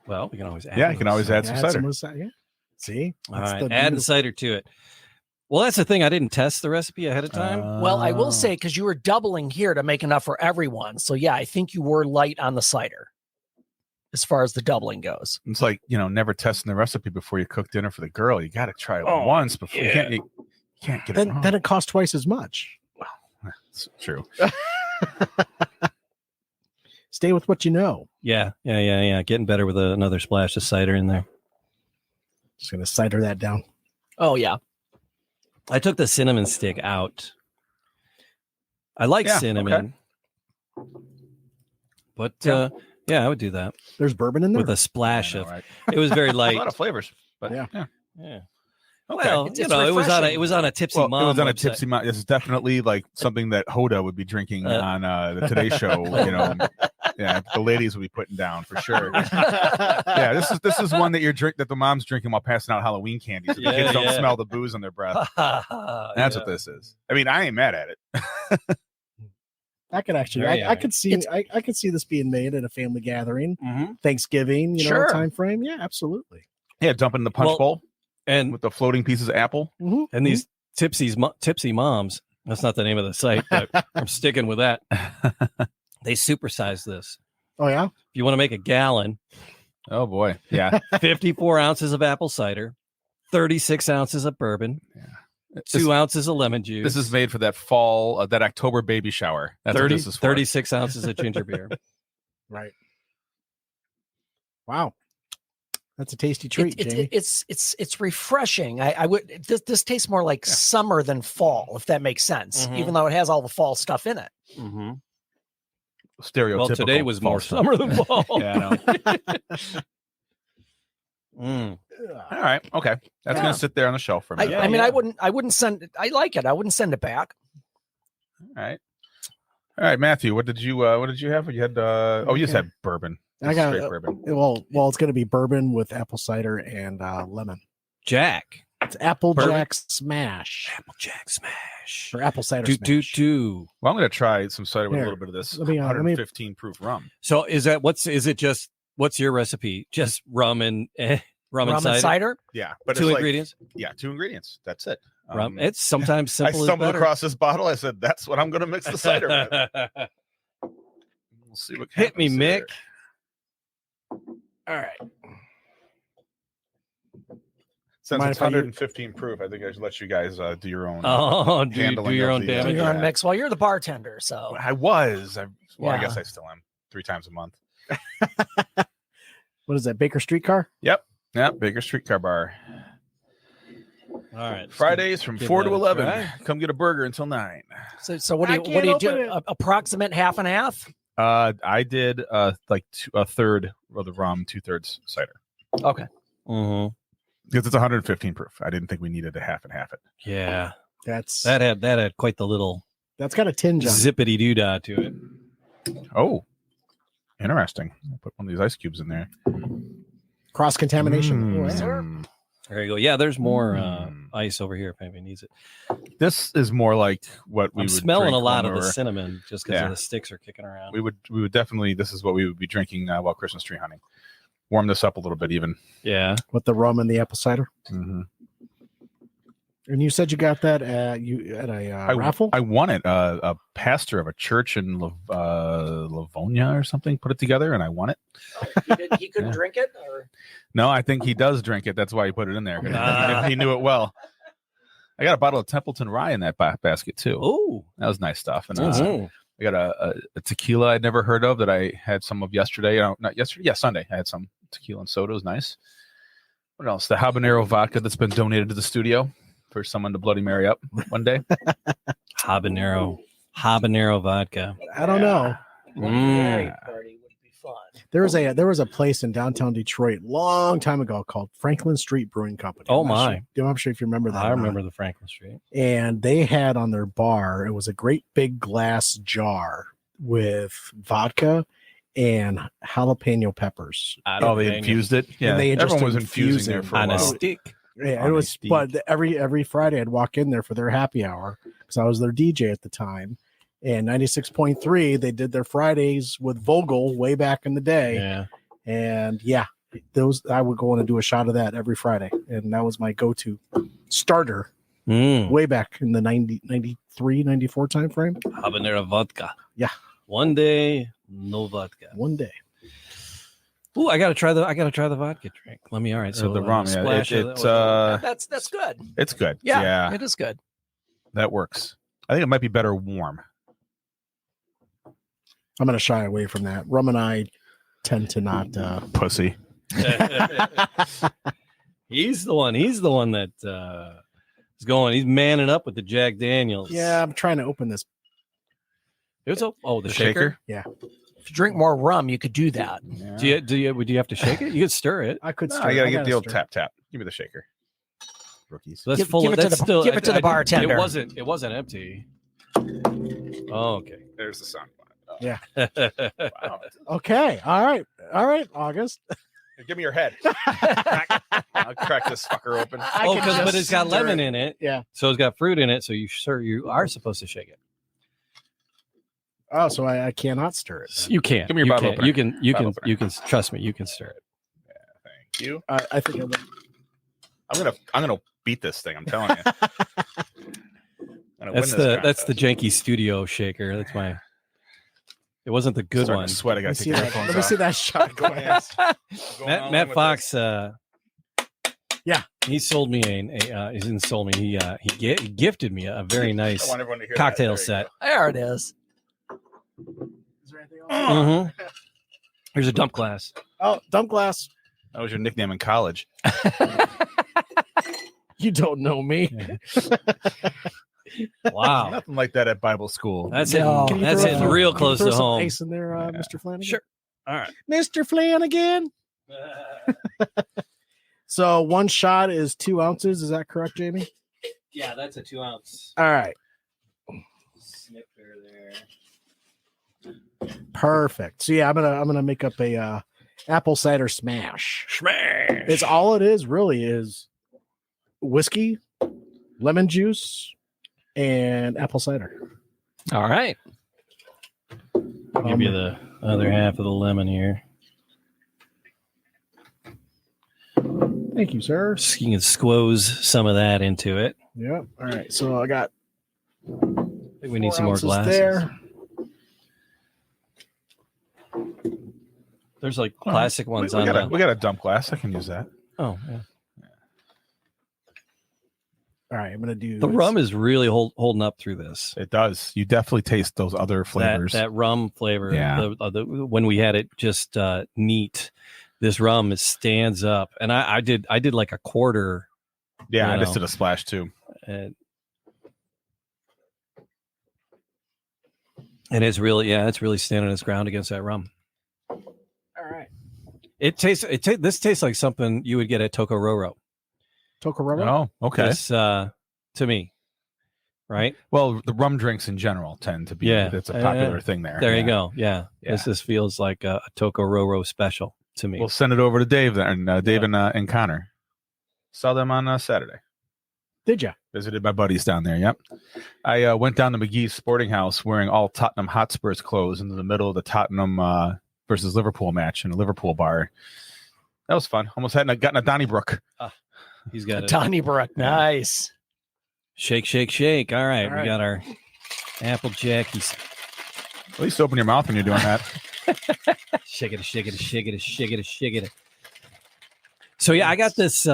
[SPEAKER 4] Well, we can always add.
[SPEAKER 1] Yeah, you can always add some
[SPEAKER 2] Add
[SPEAKER 1] cider.
[SPEAKER 2] some of the cider. Yeah. See,
[SPEAKER 4] All
[SPEAKER 2] That's
[SPEAKER 4] right,
[SPEAKER 2] the
[SPEAKER 4] add the
[SPEAKER 2] beautiful-
[SPEAKER 4] cider to it. Well, that's the thing. I didn't test the recipe ahead of time.
[SPEAKER 5] well, I
[SPEAKER 1] Oh.
[SPEAKER 5] will say because you were doubling here to make enough for everyone. So yeah, I think you were light on the cider as far as the doubling goes.
[SPEAKER 1] It's like, never testing the recipe before you cook dinner for the girl. You got to try it
[SPEAKER 4] Oh,
[SPEAKER 1] once before
[SPEAKER 4] yeah.
[SPEAKER 1] you can't get it
[SPEAKER 2] Then,
[SPEAKER 1] wrong.
[SPEAKER 2] then it costs twice as much.
[SPEAKER 1] It's true.
[SPEAKER 2] Stay with what you know.
[SPEAKER 4] Yeah. Getting better with another splash of cider in there.
[SPEAKER 2] Just gonna cider that down.
[SPEAKER 5] Oh yeah,
[SPEAKER 4] I took the cinnamon stick out. I like
[SPEAKER 1] Yeah,
[SPEAKER 4] cinnamon, but
[SPEAKER 1] Yeah.
[SPEAKER 4] yeah, I would do that
[SPEAKER 2] There's bourbon in there.
[SPEAKER 4] with a splash
[SPEAKER 1] I know,
[SPEAKER 4] of.
[SPEAKER 1] right?
[SPEAKER 4] It was very
[SPEAKER 1] A
[SPEAKER 4] light.
[SPEAKER 1] lot of flavors. But
[SPEAKER 2] Yeah.
[SPEAKER 1] yeah.
[SPEAKER 4] Yeah.
[SPEAKER 1] Okay.
[SPEAKER 4] Well,
[SPEAKER 5] It's
[SPEAKER 4] it was on a
[SPEAKER 5] refreshing.
[SPEAKER 4] tipsy
[SPEAKER 1] Well,
[SPEAKER 4] mom.
[SPEAKER 1] it was on a
[SPEAKER 4] website.
[SPEAKER 1] tipsy mom. This is definitely like something that Hoda would be drinking on the Today Show. Yeah, the ladies would be putting down for sure. Yeah, this is one that that the mom's drinking while passing out Halloween candies. So the kids don't smell the booze on their breath. That's what this is. I mean, I ain't mad at it.
[SPEAKER 2] I could actually,
[SPEAKER 4] Very
[SPEAKER 2] I could see,
[SPEAKER 5] It's-
[SPEAKER 2] I could see this being made at a family gathering,
[SPEAKER 4] Mm-hmm.
[SPEAKER 2] Thanksgiving,
[SPEAKER 5] Sure.
[SPEAKER 2] time frame. Yeah, absolutely.
[SPEAKER 1] Yeah, dump it in the punch
[SPEAKER 4] Well,
[SPEAKER 1] bowl
[SPEAKER 4] And
[SPEAKER 1] with the floating pieces of apple.
[SPEAKER 2] Mhm.
[SPEAKER 4] and these tipsy moms. That's not the name of the site, but I'm sticking with that. They supersize this.
[SPEAKER 2] Oh yeah,
[SPEAKER 4] If you want to make a gallon,
[SPEAKER 1] Oh boy. Yeah.
[SPEAKER 4] 54 ounces of apple cider, 36 ounces of bourbon, 2 ounces of lemon juice.
[SPEAKER 1] This is made for that fall, that October baby shower. That's what
[SPEAKER 4] 30,
[SPEAKER 1] this is for.
[SPEAKER 4] 36 ounces of ginger beer.
[SPEAKER 2] right. Wow, that's a tasty treat, Jamie.
[SPEAKER 5] It's refreshing. I would this tastes more like summer than fall, if that makes sense.
[SPEAKER 4] Mhm.
[SPEAKER 5] Even though it has all the fall stuff in it.
[SPEAKER 4] Mm-hmm.
[SPEAKER 1] Stereotypical.
[SPEAKER 4] Well, today was more
[SPEAKER 1] fall
[SPEAKER 4] summer than fall.
[SPEAKER 1] Yeah, I know.
[SPEAKER 4] Mm.
[SPEAKER 1] All right. Okay. That's
[SPEAKER 5] Yeah.
[SPEAKER 1] gonna sit there on the shelf for a minute.
[SPEAKER 4] Yeah,
[SPEAKER 5] I mean,
[SPEAKER 4] yeah.
[SPEAKER 5] I wouldn't send it. I like it. I wouldn't send it back.
[SPEAKER 1] All right. All right, Matthew. What did you have? You had you just had bourbon.
[SPEAKER 2] I got
[SPEAKER 1] straight bourbon.
[SPEAKER 2] well, it's going to be bourbon with apple cider and lemon.
[SPEAKER 4] Jack.
[SPEAKER 2] It's Apple
[SPEAKER 4] Bourbon?
[SPEAKER 2] Jack Smash
[SPEAKER 4] Applejack smash.
[SPEAKER 2] or apple cider
[SPEAKER 4] Do.
[SPEAKER 2] smash.
[SPEAKER 1] Well, I'm gonna try some cider with
[SPEAKER 2] Here,
[SPEAKER 1] a little bit of this
[SPEAKER 2] let me
[SPEAKER 1] 115 proof rum.
[SPEAKER 4] So is it just what's your recipe? Just rum and rum and cider?
[SPEAKER 1] Yeah, but
[SPEAKER 4] Two
[SPEAKER 1] it's
[SPEAKER 4] ingredients.
[SPEAKER 1] Like, 2 ingredients. That's it.
[SPEAKER 4] Rum. It's sometimes
[SPEAKER 1] I
[SPEAKER 4] simple.
[SPEAKER 1] stumbled across this bottle. I said, "That's what I'm gonna mix the cider with." We'll see what
[SPEAKER 4] Hit me,
[SPEAKER 1] happens
[SPEAKER 4] Mick.
[SPEAKER 1] here.
[SPEAKER 2] All right.
[SPEAKER 1] Since
[SPEAKER 2] Mind
[SPEAKER 1] it's
[SPEAKER 2] if I use-
[SPEAKER 1] 115 proof, I think I should let you guys do your own.
[SPEAKER 4] Oh, do
[SPEAKER 1] handling
[SPEAKER 4] your
[SPEAKER 1] of
[SPEAKER 4] own
[SPEAKER 1] the,
[SPEAKER 5] Do
[SPEAKER 4] damage.
[SPEAKER 5] your
[SPEAKER 1] Yeah.
[SPEAKER 5] own mix. Well, you're the bartender, so
[SPEAKER 1] I was. I
[SPEAKER 5] Yeah.
[SPEAKER 1] guess I still am. 3 times a month.
[SPEAKER 2] What is that? Baker Streetcar?
[SPEAKER 1] Yep. Baker Streetcar Bar.
[SPEAKER 4] All right.
[SPEAKER 1] Fridays from
[SPEAKER 4] give
[SPEAKER 1] 4 to
[SPEAKER 4] that a
[SPEAKER 1] 11.
[SPEAKER 4] try.
[SPEAKER 1] Come get a burger until 9.
[SPEAKER 5] so what do
[SPEAKER 2] I
[SPEAKER 5] you
[SPEAKER 2] can't
[SPEAKER 5] do?
[SPEAKER 2] open it.
[SPEAKER 5] Approximate half and half.
[SPEAKER 1] I did like a third of the rum, 2/3 cider.
[SPEAKER 5] Okay.
[SPEAKER 4] Mhm.
[SPEAKER 1] Because it's 115 proof. I didn't think we needed to half and half it.
[SPEAKER 4] Yeah.
[SPEAKER 2] That's
[SPEAKER 4] That had quite the little
[SPEAKER 2] that's got a tinge on it.
[SPEAKER 4] zippity doo dah to it.
[SPEAKER 1] Oh, interesting. I'll put one of these ice cubes in there.
[SPEAKER 2] Cross contamination.
[SPEAKER 1] Mm.
[SPEAKER 4] There you go. Yeah, there's more
[SPEAKER 1] Mm.
[SPEAKER 4] ice over here if anybody needs it.
[SPEAKER 1] This is more like what we
[SPEAKER 4] I'm
[SPEAKER 1] would
[SPEAKER 4] smelling a
[SPEAKER 1] drink
[SPEAKER 4] lot
[SPEAKER 1] when
[SPEAKER 4] of the
[SPEAKER 1] we were-
[SPEAKER 4] cinnamon just because
[SPEAKER 1] Yeah.
[SPEAKER 4] the sticks are kicking around.
[SPEAKER 1] We would definitely. This is what we would be drinking while Christmas tree hunting. Warm this up a little bit, even.
[SPEAKER 4] Yeah.
[SPEAKER 2] With the rum and the apple cider.
[SPEAKER 1] Mm-hmm.
[SPEAKER 2] And you said you got that at a raffle?
[SPEAKER 1] I won it. A pastor of a church in Livonia or something put it together, and I won it.
[SPEAKER 5] He couldn't drink it, or
[SPEAKER 1] No, I think he does drink it. That's why he put it in there. He knew it well. I got a bottle of Templeton Rye in that basket too.
[SPEAKER 4] Oh,
[SPEAKER 1] that was nice stuff. And I got a tequila I'd never heard of that I had some of yesterday. Not yesterday. Yeah, Sunday. I had some tequila and soda. It was nice. What else? The habanero vodka that's been donated to the studio for someone to Bloody Mary up one day.
[SPEAKER 4] habanero vodka.
[SPEAKER 2] I don't know.
[SPEAKER 5] Mary party would be fun.
[SPEAKER 2] There was a place in downtown Detroit long time ago called Franklin Street Brewing Company.
[SPEAKER 4] Oh my!
[SPEAKER 2] I'm sure if you remember that.
[SPEAKER 4] I remember the Franklin Street.
[SPEAKER 2] And they had on their bar, it was a great big glass jar with vodka and jalapeno peppers.
[SPEAKER 1] They infused it. Yeah,
[SPEAKER 2] they had
[SPEAKER 1] everyone
[SPEAKER 2] just
[SPEAKER 1] was infusing there for a
[SPEAKER 4] on a
[SPEAKER 1] while.
[SPEAKER 4] stick.
[SPEAKER 2] Yeah, it was. But every Friday, I'd walk in there for their happy hour because I was their DJ at the time. And 96.3, they did their Fridays with Vogel way back in the day.
[SPEAKER 4] Yeah.
[SPEAKER 2] And yeah, those I would go in and do a shot of that every Friday. And that was my go-to starter way back in the 93, 94 time frame.
[SPEAKER 4] Habanero vodka.
[SPEAKER 2] Yeah.
[SPEAKER 4] One day, no vodka.
[SPEAKER 2] One day.
[SPEAKER 4] Ooh, I gotta try the vodka drink. Let me. All right. So
[SPEAKER 1] the rum, yeah,
[SPEAKER 4] splash of
[SPEAKER 1] it's
[SPEAKER 5] That's good.
[SPEAKER 1] it's good.
[SPEAKER 5] Yeah, it is good.
[SPEAKER 1] That works. I think it might be better warm.
[SPEAKER 2] I'm going to shy away from that. Rum and I tend to not.
[SPEAKER 1] Pussy.
[SPEAKER 4] He's the one that is going. He's manning up with the Jack Daniels.
[SPEAKER 2] Yeah, I'm trying to open this.
[SPEAKER 4] The shaker.
[SPEAKER 2] Yeah.
[SPEAKER 5] If you drink more rum, you could do that.
[SPEAKER 1] Yeah.
[SPEAKER 4] Do you have to shake it? You could stir it.
[SPEAKER 2] I could.
[SPEAKER 1] No,
[SPEAKER 2] Stir
[SPEAKER 1] I gotta
[SPEAKER 2] it.
[SPEAKER 1] get the old
[SPEAKER 2] stir it.
[SPEAKER 1] tap. Give me the shaker. Rookies.
[SPEAKER 4] So that's
[SPEAKER 5] Give-
[SPEAKER 4] full.
[SPEAKER 5] give it to
[SPEAKER 4] That's
[SPEAKER 5] the-
[SPEAKER 4] still.
[SPEAKER 5] give it to the bartender.
[SPEAKER 4] It wasn't empty. Oh, okay.
[SPEAKER 1] There's the sound.
[SPEAKER 2] Yeah.
[SPEAKER 1] Wow.
[SPEAKER 2] Okay. All right. August.
[SPEAKER 1] Give me your head. I'll crack this fucker open.
[SPEAKER 4] But it's got lemon in it.
[SPEAKER 2] Yeah.
[SPEAKER 4] So it's got fruit in it. So you are supposed to shake it.
[SPEAKER 2] Oh, so I cannot stir it. then.
[SPEAKER 4] You can.
[SPEAKER 1] Give me your
[SPEAKER 4] you
[SPEAKER 1] bottle
[SPEAKER 4] can.
[SPEAKER 1] opener.
[SPEAKER 4] You can trust me. You can stir it.
[SPEAKER 1] Thank you.
[SPEAKER 2] I think
[SPEAKER 1] I'm gonna beat this thing. I'm telling you.
[SPEAKER 4] That's the janky studio shaker. That's my. It wasn't the good one.
[SPEAKER 1] Sweat. I gotta take
[SPEAKER 2] Let
[SPEAKER 1] my
[SPEAKER 2] me see that shot. Go ahead.
[SPEAKER 4] Matt Fox.
[SPEAKER 2] Yeah,
[SPEAKER 4] he sold me he didn't sold me. He gifted me a very nice cocktail set.
[SPEAKER 5] There it is.
[SPEAKER 2] Is there anything else?
[SPEAKER 4] Here's a dump glass.
[SPEAKER 2] Oh, dump glass.
[SPEAKER 1] That was your nickname in college.
[SPEAKER 2] You don't know me.
[SPEAKER 4] Wow,
[SPEAKER 1] Nothing like that at Bible school.
[SPEAKER 4] that's
[SPEAKER 5] No.
[SPEAKER 4] it.
[SPEAKER 2] Can you
[SPEAKER 4] That's
[SPEAKER 2] throw
[SPEAKER 4] it.
[SPEAKER 2] some-
[SPEAKER 4] Real
[SPEAKER 2] can you
[SPEAKER 4] close
[SPEAKER 2] throw
[SPEAKER 4] to
[SPEAKER 2] some
[SPEAKER 4] home.
[SPEAKER 2] Ice in there, Mr. Flanagan.
[SPEAKER 4] Sure. All right.
[SPEAKER 2] Mr. Flanagan. So 1 shot is 2 ounces. Is that correct, Jamie?
[SPEAKER 4] Yeah, that's a 2 ounce
[SPEAKER 2] All right.
[SPEAKER 4] snifter there.
[SPEAKER 2] Perfect. So yeah, I'm gonna make up a apple cider smash.
[SPEAKER 4] Smash.
[SPEAKER 2] It's all it is really is whiskey, lemon juice, and apple cider.
[SPEAKER 4] All right. I'll give you the other half of the lemon here.
[SPEAKER 2] Thank you, sir.
[SPEAKER 4] You can squoze some of that into it.
[SPEAKER 2] Yep. All right. So I got.
[SPEAKER 4] I think we need
[SPEAKER 2] 4
[SPEAKER 4] some more
[SPEAKER 2] ounces
[SPEAKER 4] glasses.
[SPEAKER 2] there.
[SPEAKER 4] There's like classic ones
[SPEAKER 1] we
[SPEAKER 4] on
[SPEAKER 1] got a dump glass. I can use that.
[SPEAKER 4] Oh, yeah.
[SPEAKER 2] All right. I'm gonna do
[SPEAKER 4] The rum is really holding up through this.
[SPEAKER 1] It does. You definitely taste those other flavors.
[SPEAKER 4] That rum flavor.
[SPEAKER 1] Yeah.
[SPEAKER 4] When we had it just neat, this rum stands up. And I did like a quarter.
[SPEAKER 1] Yeah,
[SPEAKER 4] you
[SPEAKER 1] I just
[SPEAKER 4] know.
[SPEAKER 1] did a splash too.
[SPEAKER 4] And it's really standing its ground against that rum.
[SPEAKER 2] All right.
[SPEAKER 4] This tastes like something you would get at Tokororo.
[SPEAKER 2] Tokororo.
[SPEAKER 1] Oh, okay.
[SPEAKER 4] This, to me, right?
[SPEAKER 1] Well, the rum drinks in general tend to be.
[SPEAKER 4] Yeah.
[SPEAKER 1] It's a popular thing there.
[SPEAKER 4] There
[SPEAKER 1] Yeah.
[SPEAKER 4] you go. Yeah.
[SPEAKER 1] Yeah.
[SPEAKER 4] This feels like a Tokororo special to me.
[SPEAKER 1] We'll send it over to Dave then. Dave and Connor. Saw them on Saturday.
[SPEAKER 2] Did you?
[SPEAKER 1] Visited my buddies down there. Yep. I went down to McGee's Sporting House wearing all Tottenham Hotspurs clothes into the middle of the Tottenham versus Liverpool match in a Liverpool bar. That was fun. Almost hadn't gotten a Donnybrook.
[SPEAKER 4] He's got it.
[SPEAKER 5] Donnybrook. Nice.
[SPEAKER 4] Shake, shake, shake. All right,
[SPEAKER 2] All
[SPEAKER 4] we
[SPEAKER 2] right.
[SPEAKER 4] got our apple jackies.
[SPEAKER 1] At least open your mouth when you're doing that.
[SPEAKER 4] Shake it, shake it, shake it, shake it, shake it. So yeah, I got this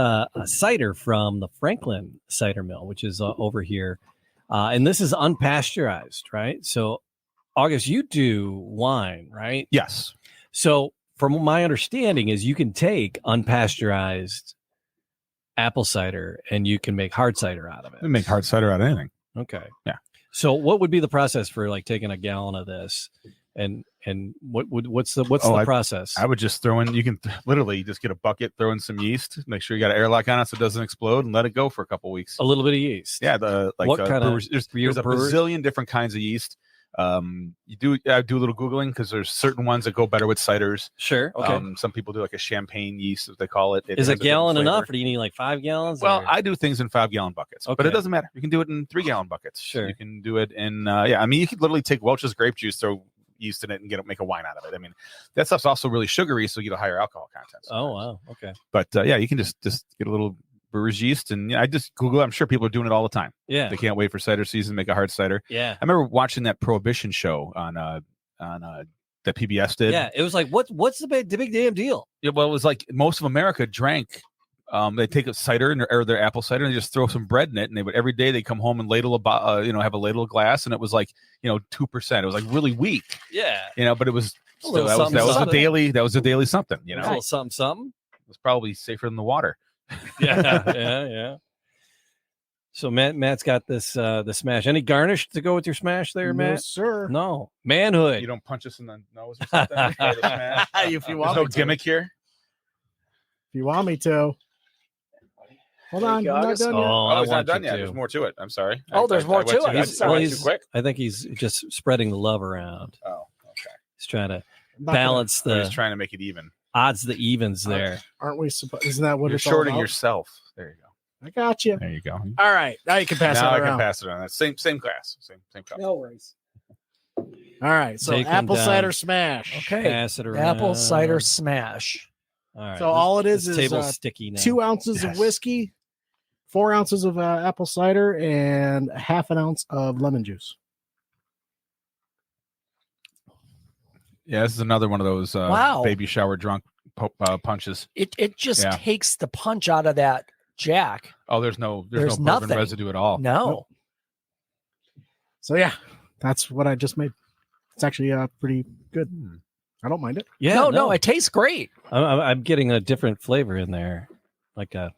[SPEAKER 4] cider from the Franklin Cider Mill, which is over here, and this is unpasteurized, right? So, August, you do wine, right?
[SPEAKER 1] Yes.
[SPEAKER 4] So, from my understanding, is you can take unpasteurized apple cider and you can make hard cider out of it.
[SPEAKER 1] We make hard cider out of anything.
[SPEAKER 4] Okay.
[SPEAKER 1] Yeah.
[SPEAKER 4] So, what would be the process for like taking a gallon of this, and what's the process?
[SPEAKER 1] I would just throw in. You can literally just get a bucket, throw in some yeast, make sure you got an airlock on it so it doesn't explode, and let it go for a couple weeks.
[SPEAKER 4] A little bit of yeast.
[SPEAKER 1] Yeah,
[SPEAKER 4] What kind of-
[SPEAKER 1] brewers, there's a bazillion different kinds of yeast. I do a little googling because there's certain ones that go better with ciders.
[SPEAKER 4] Sure. Okay.
[SPEAKER 1] Some people do like a champagne yeast, as they call it.
[SPEAKER 4] Is
[SPEAKER 1] has
[SPEAKER 4] a gallon
[SPEAKER 1] different
[SPEAKER 4] enough,
[SPEAKER 1] flavor.
[SPEAKER 4] or do you need like 5 gallons?
[SPEAKER 1] Well,
[SPEAKER 4] or-
[SPEAKER 1] I do things in 5-gallon buckets, but
[SPEAKER 4] Okay.
[SPEAKER 1] it doesn't matter. You can do it in 3-gallon buckets.
[SPEAKER 4] Sure.
[SPEAKER 1] You can do it in I mean, you could literally take Welch's grape juice, throw yeast in it, and make a wine out of it. I mean, that stuff's also really sugary, so you get a higher alcohol content.
[SPEAKER 4] Oh wow. Okay.
[SPEAKER 1] But yeah, you can just get a little brewer's yeast, and I just Google it. I'm sure people are doing it all the time.
[SPEAKER 4] Yeah.
[SPEAKER 1] They can't wait for cider season, make a hard cider.
[SPEAKER 4] Yeah.
[SPEAKER 1] I remember watching that Prohibition show on that PBS did.
[SPEAKER 4] Yeah. It was like, what's the big damn deal?
[SPEAKER 1] Yeah, well, it was like most of America drank. They take a cider or their apple cider and they just throw some bread in it, and they would every day they come home and ladle have a ladle of glass, and it was like 2%. It was like really weak, but it was
[SPEAKER 4] A little
[SPEAKER 1] still,
[SPEAKER 4] something,
[SPEAKER 1] that was a
[SPEAKER 4] something.
[SPEAKER 1] daily something.
[SPEAKER 4] A little something.
[SPEAKER 1] It was probably safer than the water.
[SPEAKER 4] Yeah. So Matt's got this the smash. Any garnish to go with your smash there,
[SPEAKER 2] No,
[SPEAKER 4] Matt?
[SPEAKER 2] sir.
[SPEAKER 4] No. Manhood.
[SPEAKER 1] You don't punch us in the nose or something. Before the smash?
[SPEAKER 2] If you
[SPEAKER 1] There's
[SPEAKER 2] want
[SPEAKER 1] no
[SPEAKER 2] me to.
[SPEAKER 1] gimmick here.
[SPEAKER 2] If you want me to. Hold
[SPEAKER 5] There
[SPEAKER 2] on,
[SPEAKER 5] you
[SPEAKER 2] I'm
[SPEAKER 5] go,
[SPEAKER 2] not
[SPEAKER 5] August.
[SPEAKER 2] done yet.
[SPEAKER 4] I
[SPEAKER 1] He's not
[SPEAKER 4] want
[SPEAKER 1] done
[SPEAKER 4] you
[SPEAKER 1] yet.
[SPEAKER 4] to.
[SPEAKER 1] There's more to it. I'm sorry.
[SPEAKER 5] Oh, there's more
[SPEAKER 1] went
[SPEAKER 5] to it.
[SPEAKER 1] I
[SPEAKER 5] I'm sorry.
[SPEAKER 1] went too quick.
[SPEAKER 4] I think he's just spreading the love around.
[SPEAKER 1] Oh, okay.
[SPEAKER 4] He's trying to
[SPEAKER 2] I'm not gonna-
[SPEAKER 4] balance
[SPEAKER 1] I was
[SPEAKER 4] the
[SPEAKER 1] trying to make it even.
[SPEAKER 4] odds, the evens there.
[SPEAKER 2] Aren't we supposed? Isn't that what
[SPEAKER 1] You're
[SPEAKER 2] it's all
[SPEAKER 1] shorting
[SPEAKER 2] about?
[SPEAKER 1] yourself. There you go.
[SPEAKER 2] I got you.
[SPEAKER 1] There you go.
[SPEAKER 2] All right, now you can pass
[SPEAKER 1] now
[SPEAKER 2] it
[SPEAKER 1] I
[SPEAKER 2] around.
[SPEAKER 1] can pass it on. That's same class. Same cup.
[SPEAKER 5] No worries.
[SPEAKER 2] All right, so
[SPEAKER 4] Take 'em
[SPEAKER 2] apple
[SPEAKER 4] down.
[SPEAKER 2] cider smash.
[SPEAKER 5] Okay.
[SPEAKER 4] Pass it around.
[SPEAKER 5] Apple cider smash.
[SPEAKER 4] All right.
[SPEAKER 2] So all it is
[SPEAKER 4] this
[SPEAKER 2] is
[SPEAKER 4] table's sticky now.
[SPEAKER 2] 2 ounces of
[SPEAKER 1] Yes.
[SPEAKER 2] whiskey, 4 ounces of apple cider, and half an ounce of lemon juice.
[SPEAKER 1] Yeah, this is another one of those
[SPEAKER 5] Wow.
[SPEAKER 1] baby shower drunk punches.
[SPEAKER 5] It just
[SPEAKER 1] Yeah.
[SPEAKER 5] takes the punch out of that Jack.
[SPEAKER 1] Oh, there's no
[SPEAKER 5] There's
[SPEAKER 1] bourbon
[SPEAKER 5] nothing.
[SPEAKER 1] residue at all.
[SPEAKER 5] No.
[SPEAKER 2] So yeah, that's what I just made. It's actually pretty good.
[SPEAKER 1] Hmm.
[SPEAKER 2] I don't mind it.
[SPEAKER 4] Yeah.
[SPEAKER 5] no, it tastes great.
[SPEAKER 4] I'm getting a different flavor in there, like a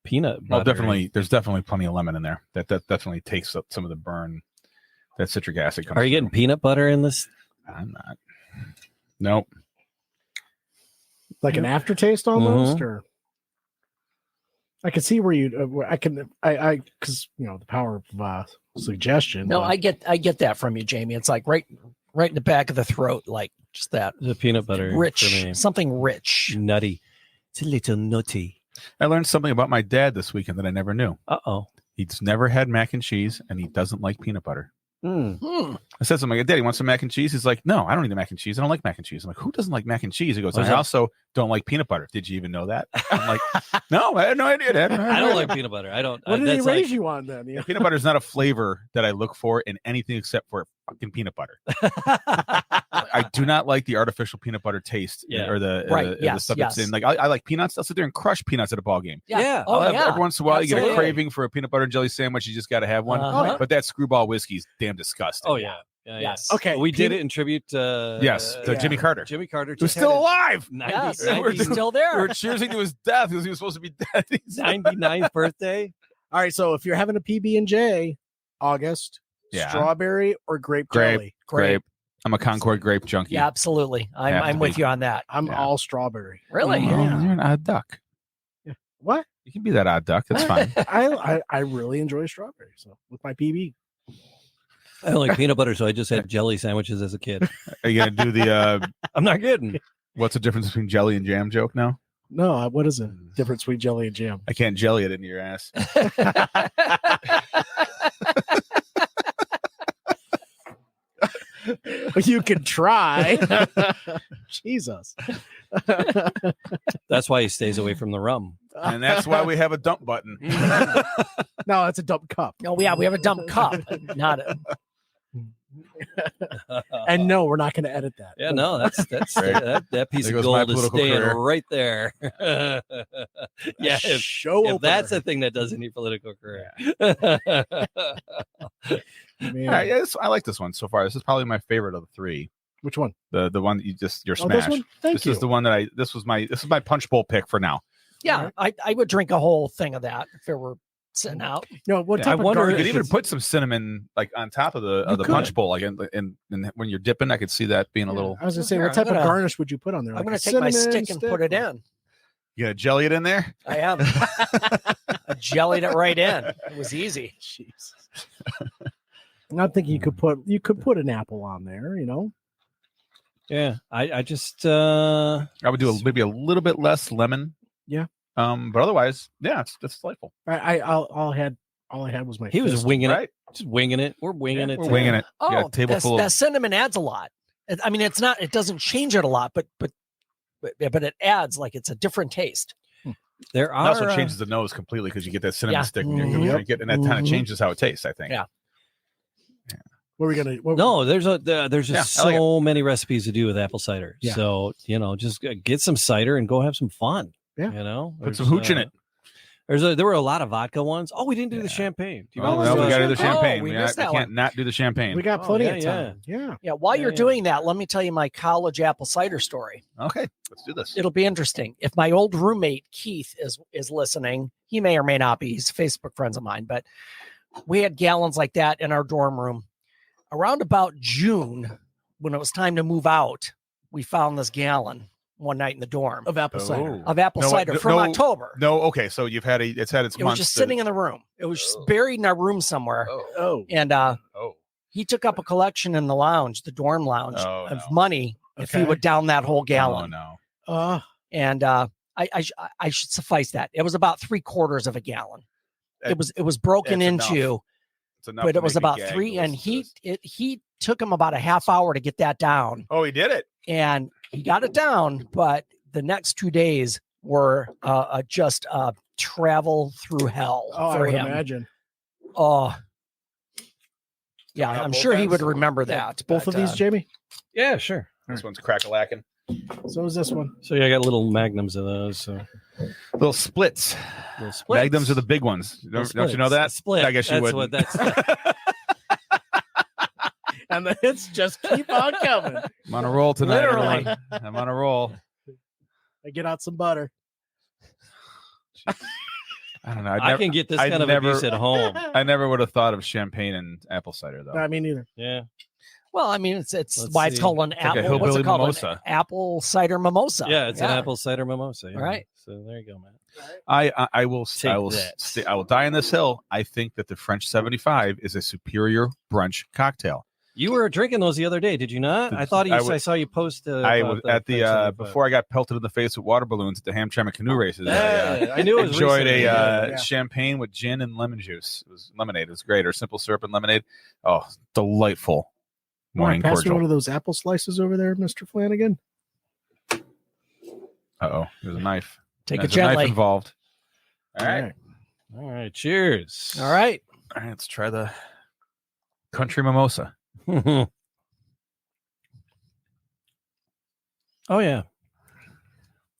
[SPEAKER 4] peanut
[SPEAKER 1] Well,
[SPEAKER 4] butter.
[SPEAKER 1] there's definitely plenty of lemon in there. That definitely takes up some of the burn. That citric acid comes.
[SPEAKER 4] Are you getting peanut butter in this?
[SPEAKER 1] through. I'm not. Nope.
[SPEAKER 2] Like an aftertaste almost, or I can see where you. I because the power of suggestion.
[SPEAKER 5] No,
[SPEAKER 2] but-
[SPEAKER 5] I get that from you, Jamie. It's like right in the back of the throat, like just that
[SPEAKER 4] The peanut butter
[SPEAKER 5] rich,
[SPEAKER 4] for me.
[SPEAKER 5] something rich.
[SPEAKER 4] Nutty. It's a little nutty.
[SPEAKER 1] I learned something about my dad this weekend that I never knew.
[SPEAKER 4] Uh-oh.
[SPEAKER 1] He's never had mac and cheese, and he doesn't like peanut butter.
[SPEAKER 5] Hmm.
[SPEAKER 1] I said something like, Daddy, want some mac and cheese? He's like, no, I don't need the mac and cheese. I don't like mac and cheese. I'm like, who doesn't like mac and cheese? He goes,
[SPEAKER 4] Was
[SPEAKER 1] I
[SPEAKER 4] it-
[SPEAKER 1] also don't like peanut butter. Did you even know that? I'm like, no, I had no idea, Dad.
[SPEAKER 4] I don't like peanut butter. I don't.
[SPEAKER 2] What did he
[SPEAKER 4] that's
[SPEAKER 2] raise
[SPEAKER 4] like,
[SPEAKER 2] you on then? Yeah.
[SPEAKER 1] Peanut butter is not a flavor that I look for in anything except for fucking peanut butter. I do not like the artificial peanut butter taste
[SPEAKER 4] Yeah.
[SPEAKER 1] or the
[SPEAKER 5] Right,
[SPEAKER 1] the
[SPEAKER 5] yes,
[SPEAKER 1] stuff that's
[SPEAKER 5] yes.
[SPEAKER 1] in. Like I like peanuts. I'll sit there and crush peanuts at a ball game.
[SPEAKER 4] Yeah.
[SPEAKER 5] Oh,
[SPEAKER 1] I'll have,
[SPEAKER 5] yeah.
[SPEAKER 1] every once in a while, you get a
[SPEAKER 5] Absolutely.
[SPEAKER 1] craving for a peanut butter and jelly sandwich. You just got to have one.
[SPEAKER 5] Uh-huh.
[SPEAKER 1] But that screwball whiskey is damn disgusting.
[SPEAKER 4] Oh yeah. Yeah.
[SPEAKER 5] Yes.
[SPEAKER 2] Okay.
[SPEAKER 4] We did it in tribute to
[SPEAKER 1] Yes, to
[SPEAKER 5] Yeah.
[SPEAKER 1] Jimmy Carter.
[SPEAKER 4] Jimmy Carter.
[SPEAKER 1] Who's
[SPEAKER 4] just
[SPEAKER 1] still
[SPEAKER 4] had
[SPEAKER 1] alive.
[SPEAKER 4] his
[SPEAKER 5] Yes,
[SPEAKER 4] 90,
[SPEAKER 5] he's still
[SPEAKER 1] We were
[SPEAKER 5] there.
[SPEAKER 1] cheersing to his death because he was supposed to be dead.
[SPEAKER 4] 99th birthday.
[SPEAKER 2] All right. So if you're having a PB and J, August,
[SPEAKER 1] Yeah.
[SPEAKER 2] strawberry or grape
[SPEAKER 1] Grape.
[SPEAKER 2] jelly.
[SPEAKER 1] Grape. I'm a Concord grape junkie.
[SPEAKER 5] Yeah, absolutely.
[SPEAKER 1] Have to
[SPEAKER 5] I'm with
[SPEAKER 1] be.
[SPEAKER 5] you on that.
[SPEAKER 2] I'm
[SPEAKER 1] Yeah.
[SPEAKER 2] all strawberry.
[SPEAKER 5] Really?
[SPEAKER 1] Oh, you're an odd duck.
[SPEAKER 2] What?
[SPEAKER 1] You can be that odd duck. That's fine.
[SPEAKER 2] I really enjoy strawberry. So with my PB,
[SPEAKER 4] I don't like peanut butter, so I just had jelly sandwiches as a kid.
[SPEAKER 1] Are you gonna do the
[SPEAKER 4] I'm not kidding.
[SPEAKER 1] what's the difference between jelly and jam joke now?
[SPEAKER 2] no. What is it? Different sweet jelly and jam.
[SPEAKER 1] I can't jelly it into your ass.
[SPEAKER 2] You can try. Jesus.
[SPEAKER 4] That's why he stays away from the rum.
[SPEAKER 1] And that's why we have a dump button.
[SPEAKER 2] No, it's a dump cup.
[SPEAKER 5] No, we have a dump cup, not a.
[SPEAKER 2] And no, we're not going to edit that.
[SPEAKER 4] Yeah, no, that's
[SPEAKER 1] Right.
[SPEAKER 4] that piece
[SPEAKER 1] There
[SPEAKER 4] of
[SPEAKER 1] goes my
[SPEAKER 4] gold is
[SPEAKER 1] political
[SPEAKER 4] staying
[SPEAKER 1] career.
[SPEAKER 4] right there. Yeah,
[SPEAKER 2] Show
[SPEAKER 4] if that's
[SPEAKER 2] opener.
[SPEAKER 4] the thing that does any political career.
[SPEAKER 2] Man.
[SPEAKER 1] All right, yeah, I like this one so far. This is probably my favorite of the three.
[SPEAKER 2] Which one?
[SPEAKER 1] The one that your
[SPEAKER 2] Oh,
[SPEAKER 1] smash.
[SPEAKER 2] this one? Thank
[SPEAKER 1] This
[SPEAKER 2] you.
[SPEAKER 1] is the one that this is my punch bowl pick for now.
[SPEAKER 5] Yeah, I would drink a whole thing of that if it were sitting out.
[SPEAKER 2] No, what
[SPEAKER 1] Yeah,
[SPEAKER 2] type
[SPEAKER 4] I
[SPEAKER 2] of
[SPEAKER 4] wonder
[SPEAKER 1] You
[SPEAKER 2] garnish
[SPEAKER 1] could even
[SPEAKER 2] is-
[SPEAKER 1] put some cinnamon like on top of the
[SPEAKER 2] You
[SPEAKER 1] punch
[SPEAKER 2] could.
[SPEAKER 1] bowl, like and when you're dipping, I could see that being a little.
[SPEAKER 2] I was going to say,
[SPEAKER 5] Here,
[SPEAKER 2] what type
[SPEAKER 5] I'm
[SPEAKER 2] of
[SPEAKER 5] gonna-
[SPEAKER 2] garnish would you put on there?
[SPEAKER 5] I'm
[SPEAKER 2] Like
[SPEAKER 5] going
[SPEAKER 2] a
[SPEAKER 5] to take my
[SPEAKER 2] cinnamon
[SPEAKER 5] stick and put it in.
[SPEAKER 1] You gonna jelly it in there?
[SPEAKER 5] I am. I jellied it right in. It was easy.
[SPEAKER 2] Jesus. I'm thinking you could put an apple on there, you know.
[SPEAKER 4] Yeah, I just
[SPEAKER 1] I would do maybe a little bit less lemon.
[SPEAKER 2] Yeah.
[SPEAKER 1] But otherwise, yeah, it's delightful.
[SPEAKER 2] All I had was my.
[SPEAKER 4] he was
[SPEAKER 2] fist.
[SPEAKER 4] winging
[SPEAKER 1] Right?
[SPEAKER 4] it, just winging it. We're winging it.
[SPEAKER 1] We're
[SPEAKER 4] today.
[SPEAKER 1] winging it. You got
[SPEAKER 5] Oh,
[SPEAKER 1] a table full
[SPEAKER 5] that
[SPEAKER 1] of
[SPEAKER 5] cinnamon adds a lot. I mean, it's not. It doesn't change it a lot, but it adds like it's a different taste.
[SPEAKER 4] There
[SPEAKER 1] It
[SPEAKER 4] are
[SPEAKER 1] also changes the nose completely because you get that cinnamon
[SPEAKER 5] Yeah.
[SPEAKER 1] stick when you're
[SPEAKER 2] Mhm.
[SPEAKER 1] gonna drink it, and that kind of
[SPEAKER 2] Mhm.
[SPEAKER 1] changes how it tastes. I think.
[SPEAKER 5] Yeah.
[SPEAKER 2] What are we gonna? What,
[SPEAKER 4] No, there's just
[SPEAKER 1] Yeah, I like
[SPEAKER 4] so many recipes to do with apple cider.
[SPEAKER 2] Yeah.
[SPEAKER 4] So just get some cider and go have some fun.
[SPEAKER 2] Yeah.
[SPEAKER 1] Put some hooch in it.
[SPEAKER 4] There were a lot of vodka ones. Oh, we didn't do the champagne. Do you
[SPEAKER 1] Oh,
[SPEAKER 4] remember
[SPEAKER 1] no, we got to do the
[SPEAKER 5] champagne?
[SPEAKER 1] champagne.
[SPEAKER 5] Oh, we
[SPEAKER 1] we
[SPEAKER 5] missed that
[SPEAKER 1] can't
[SPEAKER 5] one.
[SPEAKER 1] not do the champagne.
[SPEAKER 2] We got
[SPEAKER 4] Oh,
[SPEAKER 2] plenty
[SPEAKER 4] yeah,
[SPEAKER 2] of time. Yeah.
[SPEAKER 5] Yeah. While
[SPEAKER 4] Yeah,
[SPEAKER 5] you're
[SPEAKER 4] yeah.
[SPEAKER 5] doing that, let me tell you my college apple cider story.
[SPEAKER 1] Okay, let's do this.
[SPEAKER 5] It'll be interesting. If my old roommate Keith is listening, he may or may not be. He's Facebook friends of mine, but we had gallons like that in our dorm room. Around about June, when it was time to move out, we found this gallon one night in the dorm
[SPEAKER 2] Of apple cider.
[SPEAKER 5] of apple
[SPEAKER 1] No,
[SPEAKER 5] cider
[SPEAKER 1] no,
[SPEAKER 5] from
[SPEAKER 1] no,
[SPEAKER 5] October.
[SPEAKER 1] No, okay, so it's had its
[SPEAKER 5] It was
[SPEAKER 1] months.
[SPEAKER 5] just sitting in the room. It was just buried in our room somewhere.
[SPEAKER 2] Oh.
[SPEAKER 5] And
[SPEAKER 1] Oh,
[SPEAKER 5] he took up a collection in the lounge, the dorm lounge,
[SPEAKER 1] Oh,
[SPEAKER 5] of
[SPEAKER 1] no.
[SPEAKER 5] money if he
[SPEAKER 2] Okay.
[SPEAKER 5] would down that whole
[SPEAKER 1] oh
[SPEAKER 5] gallon.
[SPEAKER 1] no.
[SPEAKER 5] And I should suffice that it was about 3/4 of a gallon. It was broken
[SPEAKER 1] That's enough.
[SPEAKER 5] into,
[SPEAKER 1] It's enough
[SPEAKER 5] but
[SPEAKER 1] to
[SPEAKER 5] it was
[SPEAKER 1] make me
[SPEAKER 5] about
[SPEAKER 1] gag
[SPEAKER 5] 3.
[SPEAKER 1] to
[SPEAKER 5] And
[SPEAKER 1] listen to this.
[SPEAKER 5] he took him about a half hour to get that down,
[SPEAKER 1] Oh, he did it.
[SPEAKER 5] and he got it down. But the next 2 days were just travel through hell
[SPEAKER 2] Oh, I
[SPEAKER 5] for
[SPEAKER 2] would
[SPEAKER 5] him.
[SPEAKER 2] imagine.
[SPEAKER 5] Oh, yeah,
[SPEAKER 1] Yeah,
[SPEAKER 5] I'm
[SPEAKER 1] both
[SPEAKER 5] sure he
[SPEAKER 1] ends?
[SPEAKER 5] would remember that.
[SPEAKER 2] Both
[SPEAKER 5] but,
[SPEAKER 2] of these, Jamie.
[SPEAKER 4] Yeah, sure.
[SPEAKER 1] This one's crack-a-lacking.
[SPEAKER 2] So is this one.
[SPEAKER 4] So yeah, I got little magnums of those. So
[SPEAKER 1] Little splits.
[SPEAKER 4] little splits.
[SPEAKER 1] Magnums are the big ones. Don't you know that?
[SPEAKER 4] Split.
[SPEAKER 1] I guess you
[SPEAKER 4] That's
[SPEAKER 1] wouldn't.
[SPEAKER 4] What that's.
[SPEAKER 2] And the hits just keep on coming.
[SPEAKER 1] I'm on a roll tonight.
[SPEAKER 5] Literally.
[SPEAKER 1] everyone. I'm on a roll.
[SPEAKER 2] I get out some butter.
[SPEAKER 1] I don't know.
[SPEAKER 4] I can get this
[SPEAKER 1] I'd
[SPEAKER 4] kind of
[SPEAKER 1] never-
[SPEAKER 4] abuse at home.
[SPEAKER 1] I never would have thought of champagne and apple cider though.
[SPEAKER 2] I mean, either.
[SPEAKER 4] Yeah.
[SPEAKER 5] Well, I mean, it's
[SPEAKER 4] Let's
[SPEAKER 5] why it's
[SPEAKER 4] see.
[SPEAKER 5] called an
[SPEAKER 1] like a
[SPEAKER 5] apple. What's
[SPEAKER 1] hillbilly
[SPEAKER 5] it called? An
[SPEAKER 1] mimosa.
[SPEAKER 5] apple cider mimosa.
[SPEAKER 4] Yeah, it's an apple cider mimosa. Yeah.
[SPEAKER 5] All right.
[SPEAKER 4] So there you go, man.
[SPEAKER 1] I will
[SPEAKER 4] Take
[SPEAKER 1] I will
[SPEAKER 4] that.
[SPEAKER 1] I will die on this hill. I think that the French 75 is a superior brunch cocktail.
[SPEAKER 4] You were drinking those the other day, did you not? I thought
[SPEAKER 1] I
[SPEAKER 4] I saw you post.
[SPEAKER 1] I
[SPEAKER 4] about
[SPEAKER 1] was at the
[SPEAKER 4] French 75.
[SPEAKER 1] before I got pelted in the face with water balloons at the Hamtramck canoe races.
[SPEAKER 4] Yeah, I knew it was
[SPEAKER 1] enjoyed
[SPEAKER 4] recent.
[SPEAKER 1] a
[SPEAKER 2] Yeah.
[SPEAKER 1] champagne with gin and lemon juice. It was lemonade. It was great, or simple syrup and lemonade. Oh, delightful morning
[SPEAKER 2] Pass me one
[SPEAKER 1] cordial.
[SPEAKER 2] of those apple slices over there, Mr. Flanagan.
[SPEAKER 1] Oh, there's a knife.
[SPEAKER 5] Take
[SPEAKER 1] There's
[SPEAKER 5] it
[SPEAKER 1] a knife
[SPEAKER 5] gently.
[SPEAKER 1] involved. All right.
[SPEAKER 4] All right, cheers.
[SPEAKER 5] All right.
[SPEAKER 1] All right, let's try the country mimosa.
[SPEAKER 4] Oh yeah,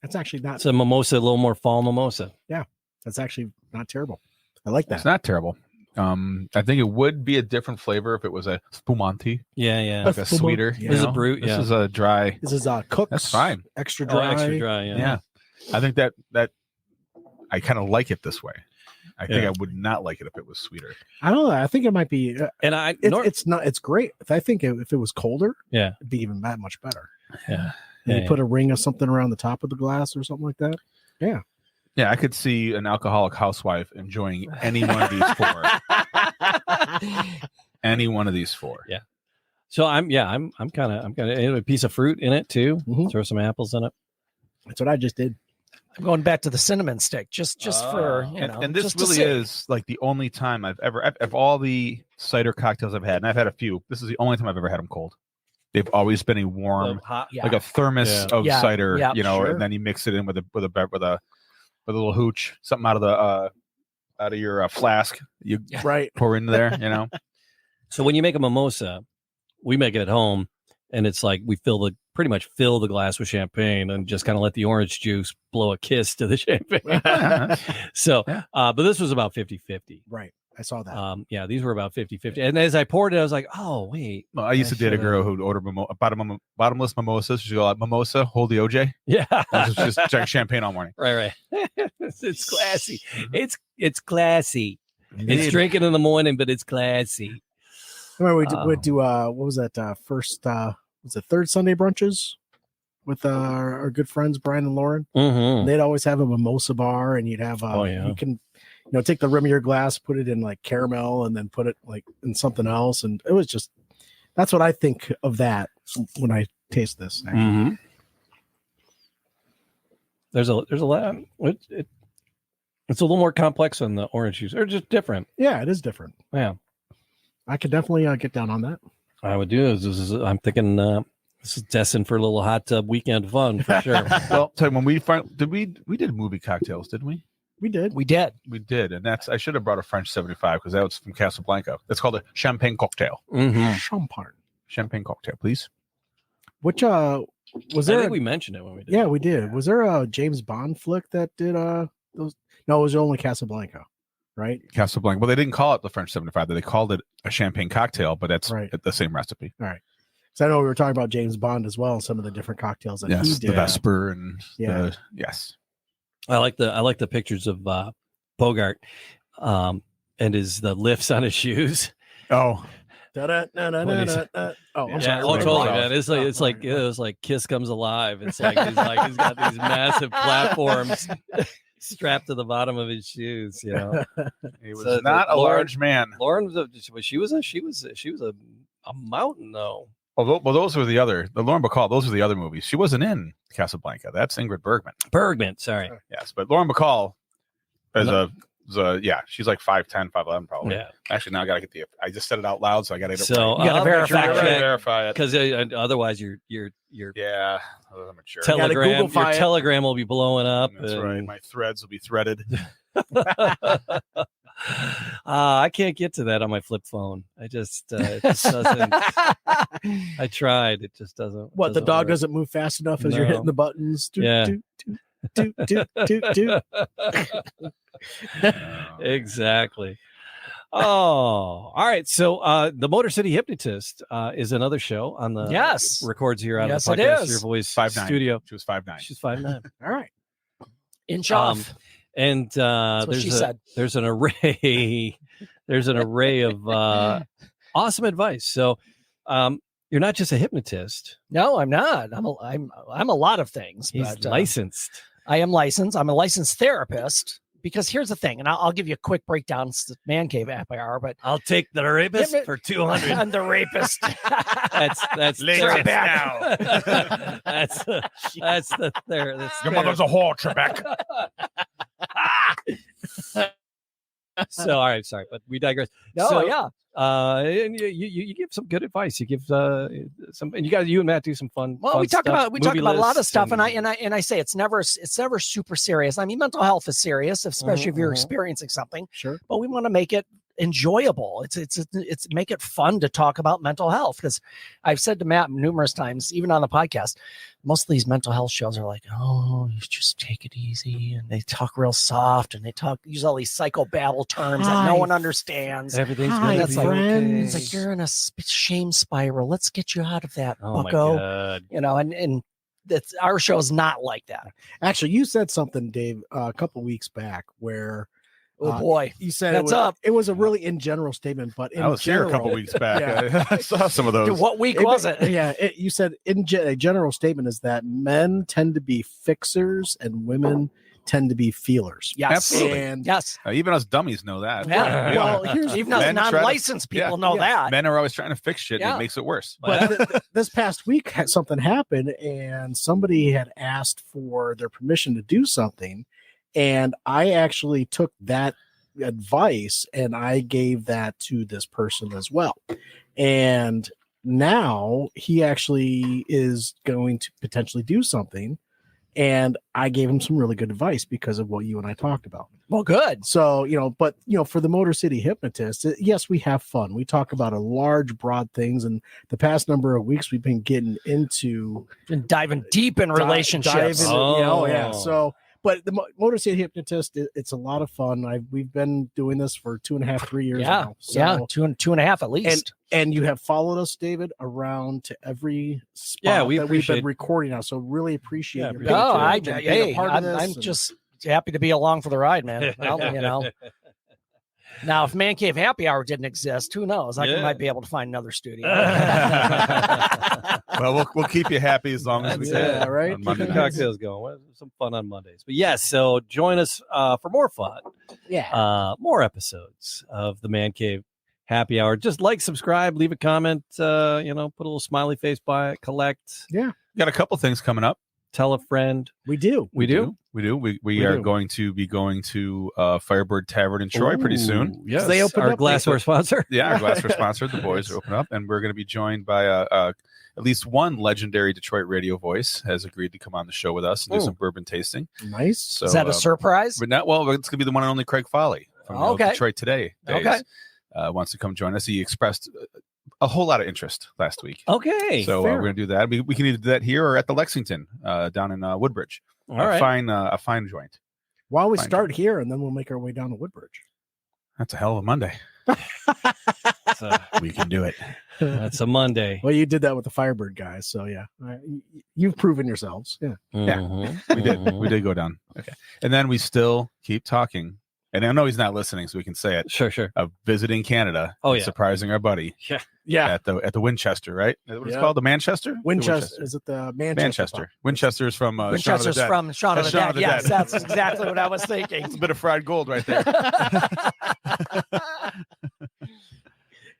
[SPEAKER 2] That's actually not.
[SPEAKER 4] it's a mimosa, a little more fall mimosa.
[SPEAKER 2] That's actually not terrible. I like
[SPEAKER 1] It's
[SPEAKER 2] that.
[SPEAKER 1] not terrible. I think it would be a different flavor if it was a spumante,
[SPEAKER 4] Yeah, yeah.
[SPEAKER 1] like a sweeter.
[SPEAKER 2] Yeah.
[SPEAKER 1] you
[SPEAKER 4] This is
[SPEAKER 1] know?
[SPEAKER 4] brute,
[SPEAKER 1] This
[SPEAKER 4] yeah.
[SPEAKER 1] is a dry.
[SPEAKER 2] This is Cook's.
[SPEAKER 1] That's fine.
[SPEAKER 2] Extra
[SPEAKER 4] Oh,
[SPEAKER 2] dry.
[SPEAKER 4] extra dry. Yeah.
[SPEAKER 1] Yeah. I think that I kind of like it this way. I think
[SPEAKER 4] Yeah.
[SPEAKER 1] I would not like it if it was sweeter.
[SPEAKER 2] I don't know. I think it might be.
[SPEAKER 4] And I
[SPEAKER 2] It's not. It's great. I think if it was colder,
[SPEAKER 4] Yeah.
[SPEAKER 2] it'd be even that much better.
[SPEAKER 4] Yeah.
[SPEAKER 2] And
[SPEAKER 4] Yeah,
[SPEAKER 2] you put a ring of something around the top of the glass or something like that.
[SPEAKER 1] Yeah, I could see an alcoholic housewife enjoying any one of these four. Any one of these four.
[SPEAKER 4] Yeah. So I'm kind of a piece of fruit in it too.
[SPEAKER 2] Mhm.
[SPEAKER 4] Throw some apples in it.
[SPEAKER 2] That's what I just did.
[SPEAKER 5] I'm going back to the cinnamon stick, just for you know.
[SPEAKER 1] And this
[SPEAKER 5] just to
[SPEAKER 1] really
[SPEAKER 5] see.
[SPEAKER 1] is like the only time I've ever, of all the cider cocktails I've had, and I've had a few, this is the only time I've ever had them cold. They've always been a warm,
[SPEAKER 5] Yeah.
[SPEAKER 1] like a thermos
[SPEAKER 4] Yeah.
[SPEAKER 1] of
[SPEAKER 5] Yeah,
[SPEAKER 1] cider,
[SPEAKER 5] yeah,
[SPEAKER 1] you know,
[SPEAKER 2] sure.
[SPEAKER 1] and then you mix it in with a with a little hooch, something out of your flask. You
[SPEAKER 2] Right.
[SPEAKER 1] pour into there, you know.
[SPEAKER 4] So when you make a mimosa, we make it at home, and it's like we pretty much fill the glass with champagne and just kind of let the orange juice blow a kiss to the champagne. So, but this was about 50-50.
[SPEAKER 2] Right. I saw that.
[SPEAKER 4] Yeah, these were about 50-50. And as I poured it, I was like, oh, wait.
[SPEAKER 1] Well, I used to date a girl who'd order bottomless mimosas. She'd go like, mimosa, hold the OJ.
[SPEAKER 4] Yeah.
[SPEAKER 1] Just drink champagne all morning.
[SPEAKER 4] Right. It's classy. It's classy.
[SPEAKER 1] Indeed.
[SPEAKER 4] It's drinking in the morning, but it's classy.
[SPEAKER 2] Remember we'd do what was that first was it third Sunday brunches with our good friends Brian and Lauren?
[SPEAKER 4] Mm-hmm.
[SPEAKER 2] They'd always have a mimosa bar, and you'd have you can take the rim of your glass, put it in like caramel, and then put it like in something else, and it was just that's what I think of that when I taste this.
[SPEAKER 4] Mm-hmm. There's a lot. It's a little more complex than the orange juice, or just different.
[SPEAKER 2] Yeah, it is different.
[SPEAKER 4] Yeah, I
[SPEAKER 2] could definitely get down on that.
[SPEAKER 4] I would do is I'm thinking this is destined for a little hot tub weekend fun for sure.
[SPEAKER 1] Well, tell you, when we did movie cocktails, didn't we?
[SPEAKER 2] We did,
[SPEAKER 1] and I should have brought a French 75 because that was from Casablanca. It's called a champagne cocktail.
[SPEAKER 4] Mm-hmm.
[SPEAKER 2] Champagne
[SPEAKER 1] cocktail, please.
[SPEAKER 2] Which was there?
[SPEAKER 4] I think we mentioned it when we did.
[SPEAKER 2] Yeah, we did. Yeah. Was there a James Bond flick that did those? No, it was only Casablanca, right?
[SPEAKER 1] Casablanca. Well, they didn't call it the French 75. They called it a champagne cocktail, but that's the same recipe.
[SPEAKER 2] All right. So I know we were talking about James Bond as well, and some of the different cocktails that he did.
[SPEAKER 1] The Vesper and yes.
[SPEAKER 4] I like the pictures of Bogart and the lifts on his shoes.
[SPEAKER 1] Oh.
[SPEAKER 2] Oh, I'm
[SPEAKER 4] yeah,
[SPEAKER 2] sorry.
[SPEAKER 4] totally, man. It's like Kiss Comes Alive. It's like he's got these massive platforms strapped to the bottom of his shoes. You know,
[SPEAKER 1] he was not a large man.
[SPEAKER 4] Lauren was a mountain though.
[SPEAKER 1] Well, those were the Lauren Bacall. Those were the other movies. She wasn't in Casablanca. That's Ingrid Bergman.
[SPEAKER 4] Sorry.
[SPEAKER 1] Yes, but Lauren Bacall she's like 5'10", 5'11", probably.
[SPEAKER 4] Yeah.
[SPEAKER 1] Actually, now I just said it out loud, so I got to.
[SPEAKER 4] So
[SPEAKER 5] you got to
[SPEAKER 1] verify it
[SPEAKER 4] because otherwise your telegram will be blowing up.
[SPEAKER 1] That's right. My threads will be threaded.
[SPEAKER 4] I can't get to that on my flip phone. It just doesn't. I tried. It just doesn't.
[SPEAKER 2] What, the dog doesn't move fast enough as you're hitting the buttons?
[SPEAKER 4] Exactly. Oh, all right. So the Motor City Hypnotist is another show on the records here out of the podcast. Your Voice
[SPEAKER 1] 5'9"
[SPEAKER 4] studio.
[SPEAKER 1] She was 5'9".
[SPEAKER 4] She's 5'9".
[SPEAKER 2] All right.
[SPEAKER 5] Inch off.
[SPEAKER 4] And there's an array of awesome advice. So you're not just a hypnotist.
[SPEAKER 5] No, I'm not. I'm a lot of things.
[SPEAKER 4] He's licensed.
[SPEAKER 5] I am licensed. I'm a licensed therapist. Because here's the thing, and I'll give you a quick breakdown. It's the Man Cave Happy Hour, but
[SPEAKER 4] I'll take the rapist for 200.
[SPEAKER 5] And the rapist.
[SPEAKER 4] that's
[SPEAKER 1] Latest now.
[SPEAKER 4] that's the therapist.
[SPEAKER 1] Your mother's a whore, Trebek.
[SPEAKER 4] So all right, sorry, but we digress. And you give some good advice. You give some, and you and Matt do some fun.
[SPEAKER 5] Well,
[SPEAKER 4] fun
[SPEAKER 5] we talk
[SPEAKER 4] stuff,
[SPEAKER 5] about a lot of stuff, and I say it's never super serious. I mean, mental health is serious, especially if you're experiencing something.
[SPEAKER 2] Sure,
[SPEAKER 5] but we want to make it enjoyable. It's make it fun to talk about mental health, because I've said to Matt numerous times, even on the podcast, most of these mental health shows are like, oh, you just take it easy, and they talk real soft, and they use all these psychobabble terms that no one understands.
[SPEAKER 4] Everything's
[SPEAKER 5] good.
[SPEAKER 4] It's okay.
[SPEAKER 5] It's like you're in a shame spiral. Let's get you out of that,
[SPEAKER 4] oh
[SPEAKER 5] bucko.
[SPEAKER 4] My God.
[SPEAKER 5] You know, and that's, our show is not like that.
[SPEAKER 2] Actually, you said something, Dave, a couple weeks back where.
[SPEAKER 5] Oh boy,
[SPEAKER 2] you said it was a really in general statement, but
[SPEAKER 1] I was here a couple weeks back. Yeah. I saw some of those.
[SPEAKER 5] Dude, what week was it?
[SPEAKER 2] Yeah, you said a general statement is that men tend to be fixers and women tend to be feelers.
[SPEAKER 5] Yes,
[SPEAKER 1] absolutely.
[SPEAKER 5] And yes,
[SPEAKER 1] even us dummies know that.
[SPEAKER 5] Yeah. Well, even us non-licensed people know that.
[SPEAKER 1] Men are always trying to fix shit, and it makes it worse.
[SPEAKER 2] But this past week, something happened, and somebody had asked for their permission to do something. And I actually took that advice and I gave that to this person as well. And now he actually is going to potentially do something. And I gave him some really good advice because of what you and I talked about.
[SPEAKER 5] Well, good.
[SPEAKER 2] So, but for the Motor City Hypnotist, yes, we have fun. We talk about a large, broad things. And the past number of weeks, we've been getting into
[SPEAKER 5] Been diving deep in relationships.
[SPEAKER 2] So, but the Motor City Hypnotist, it's a lot of fun. We've been doing this for 2.5, 3 years now. So,
[SPEAKER 5] two and a half at least.
[SPEAKER 2] And you have followed us, David, around to every spot
[SPEAKER 4] Yeah,
[SPEAKER 2] that we've been recording now. So really appreciate your
[SPEAKER 5] I'm just happy to be along for the ride, man. Well, Now, if Man Cave Happy Hour didn't exist, who knows? I might be able to find another studio.
[SPEAKER 1] Well, we'll keep you happy as long as we can.
[SPEAKER 2] Yeah, right.
[SPEAKER 1] On Monday
[SPEAKER 4] Keep the
[SPEAKER 1] nights.
[SPEAKER 4] cocktails going. Well, some fun on Mondays. But yes, so join us for more fun.
[SPEAKER 2] Yeah.
[SPEAKER 4] More episodes of the Man Cave Happy Hour. Just like, subscribe, leave a comment, put a little smiley face by it, collect.
[SPEAKER 2] Yeah.
[SPEAKER 1] Got a couple things coming up.
[SPEAKER 4] Tell a friend.
[SPEAKER 2] We do.
[SPEAKER 1] We are going to be going to Firebird Tavern in Troy pretty soon.
[SPEAKER 4] Yes,
[SPEAKER 2] They opened
[SPEAKER 4] our
[SPEAKER 2] up
[SPEAKER 4] glassware sponsor.
[SPEAKER 1] Yeah, our glassware sponsor. The boys are open up, and we're going to be joined by at least one legendary Detroit radio voice has agreed to come on the show with us and do some bourbon tasting.
[SPEAKER 2] Nice.
[SPEAKER 1] So,
[SPEAKER 5] Is that a surprise?
[SPEAKER 1] But not well. It's going to be the one and only Craig Foley from Detroit Today days.
[SPEAKER 5] Okay.
[SPEAKER 1] Wants to come join us. He expressed a whole lot of interest last week.
[SPEAKER 4] Okay.
[SPEAKER 1] So we're going to do that. We can either do that here or at the Lexington down in Woodbridge.
[SPEAKER 4] All right.
[SPEAKER 1] A fine joint.
[SPEAKER 2] Why don't we
[SPEAKER 1] Fine
[SPEAKER 2] start here and then we'll make our way down to Woodbridge?
[SPEAKER 1] That's a hell of a Monday.
[SPEAKER 4] So,
[SPEAKER 1] We can do it.
[SPEAKER 4] that's a Monday.
[SPEAKER 2] Well, you did that with the Firebird guys, so yeah, you've proven yourselves. Yeah.
[SPEAKER 4] Mhm.
[SPEAKER 1] We did. We did go down. Okay. And then we still keep talking. And I know he's not listening, so we can say it.
[SPEAKER 4] Sure.
[SPEAKER 1] Of visiting Canada.
[SPEAKER 4] Oh,
[SPEAKER 1] and
[SPEAKER 4] yeah.
[SPEAKER 1] surprising our buddy
[SPEAKER 2] Yeah.
[SPEAKER 1] at the Winchester, right? Is that what it's
[SPEAKER 2] Yeah.
[SPEAKER 1] called? The Manchester?
[SPEAKER 2] Winchester. Is it the
[SPEAKER 1] Manchester. Winchester is from
[SPEAKER 5] Winchester's
[SPEAKER 1] Shaun of the Dead.
[SPEAKER 5] from Shaun of the
[SPEAKER 1] Shaun
[SPEAKER 5] Dead.
[SPEAKER 1] of the
[SPEAKER 5] Yes,
[SPEAKER 1] Dead.
[SPEAKER 5] that's exactly what I was thinking.
[SPEAKER 1] It's a bit of fried gold right there.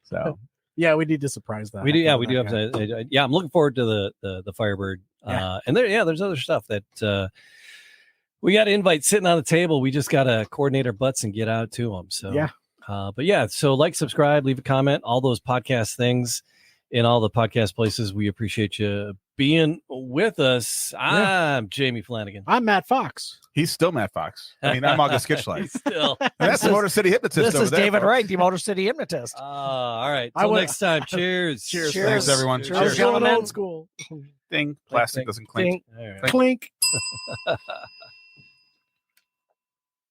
[SPEAKER 1] So
[SPEAKER 2] Yeah, we need to surprise that.
[SPEAKER 4] We do. Yeah, we do have to. Yeah, I'm looking forward to the Firebird. And there's other stuff that we got invites sitting on the table. We just got to coordinate our butts and get out to them. So
[SPEAKER 2] Yeah.
[SPEAKER 4] But yeah, so like, subscribe, leave a comment, all those podcast things in all the podcast places. We appreciate you being with us. I'm Jamie Flanagan.
[SPEAKER 2] I'm Matt Fox.
[SPEAKER 1] he's still Matt Fox. I mean, I'm August Gitschlag.
[SPEAKER 4] He's still.
[SPEAKER 1] And that's the Motor City Hypnotist
[SPEAKER 5] This
[SPEAKER 1] over
[SPEAKER 5] is
[SPEAKER 1] there,
[SPEAKER 5] David
[SPEAKER 1] folks.
[SPEAKER 5] Wright, the Motor City Hypnotist.
[SPEAKER 4] All right.
[SPEAKER 2] I
[SPEAKER 4] Till
[SPEAKER 2] would-
[SPEAKER 4] next time. Cheers.
[SPEAKER 2] Cheers.
[SPEAKER 1] Thanks, everyone.
[SPEAKER 5] Cheers.
[SPEAKER 2] I was
[SPEAKER 1] Cheers.
[SPEAKER 2] going old school.
[SPEAKER 1] Ding. Plastic doesn't clink.
[SPEAKER 4] All right.
[SPEAKER 2] Clink.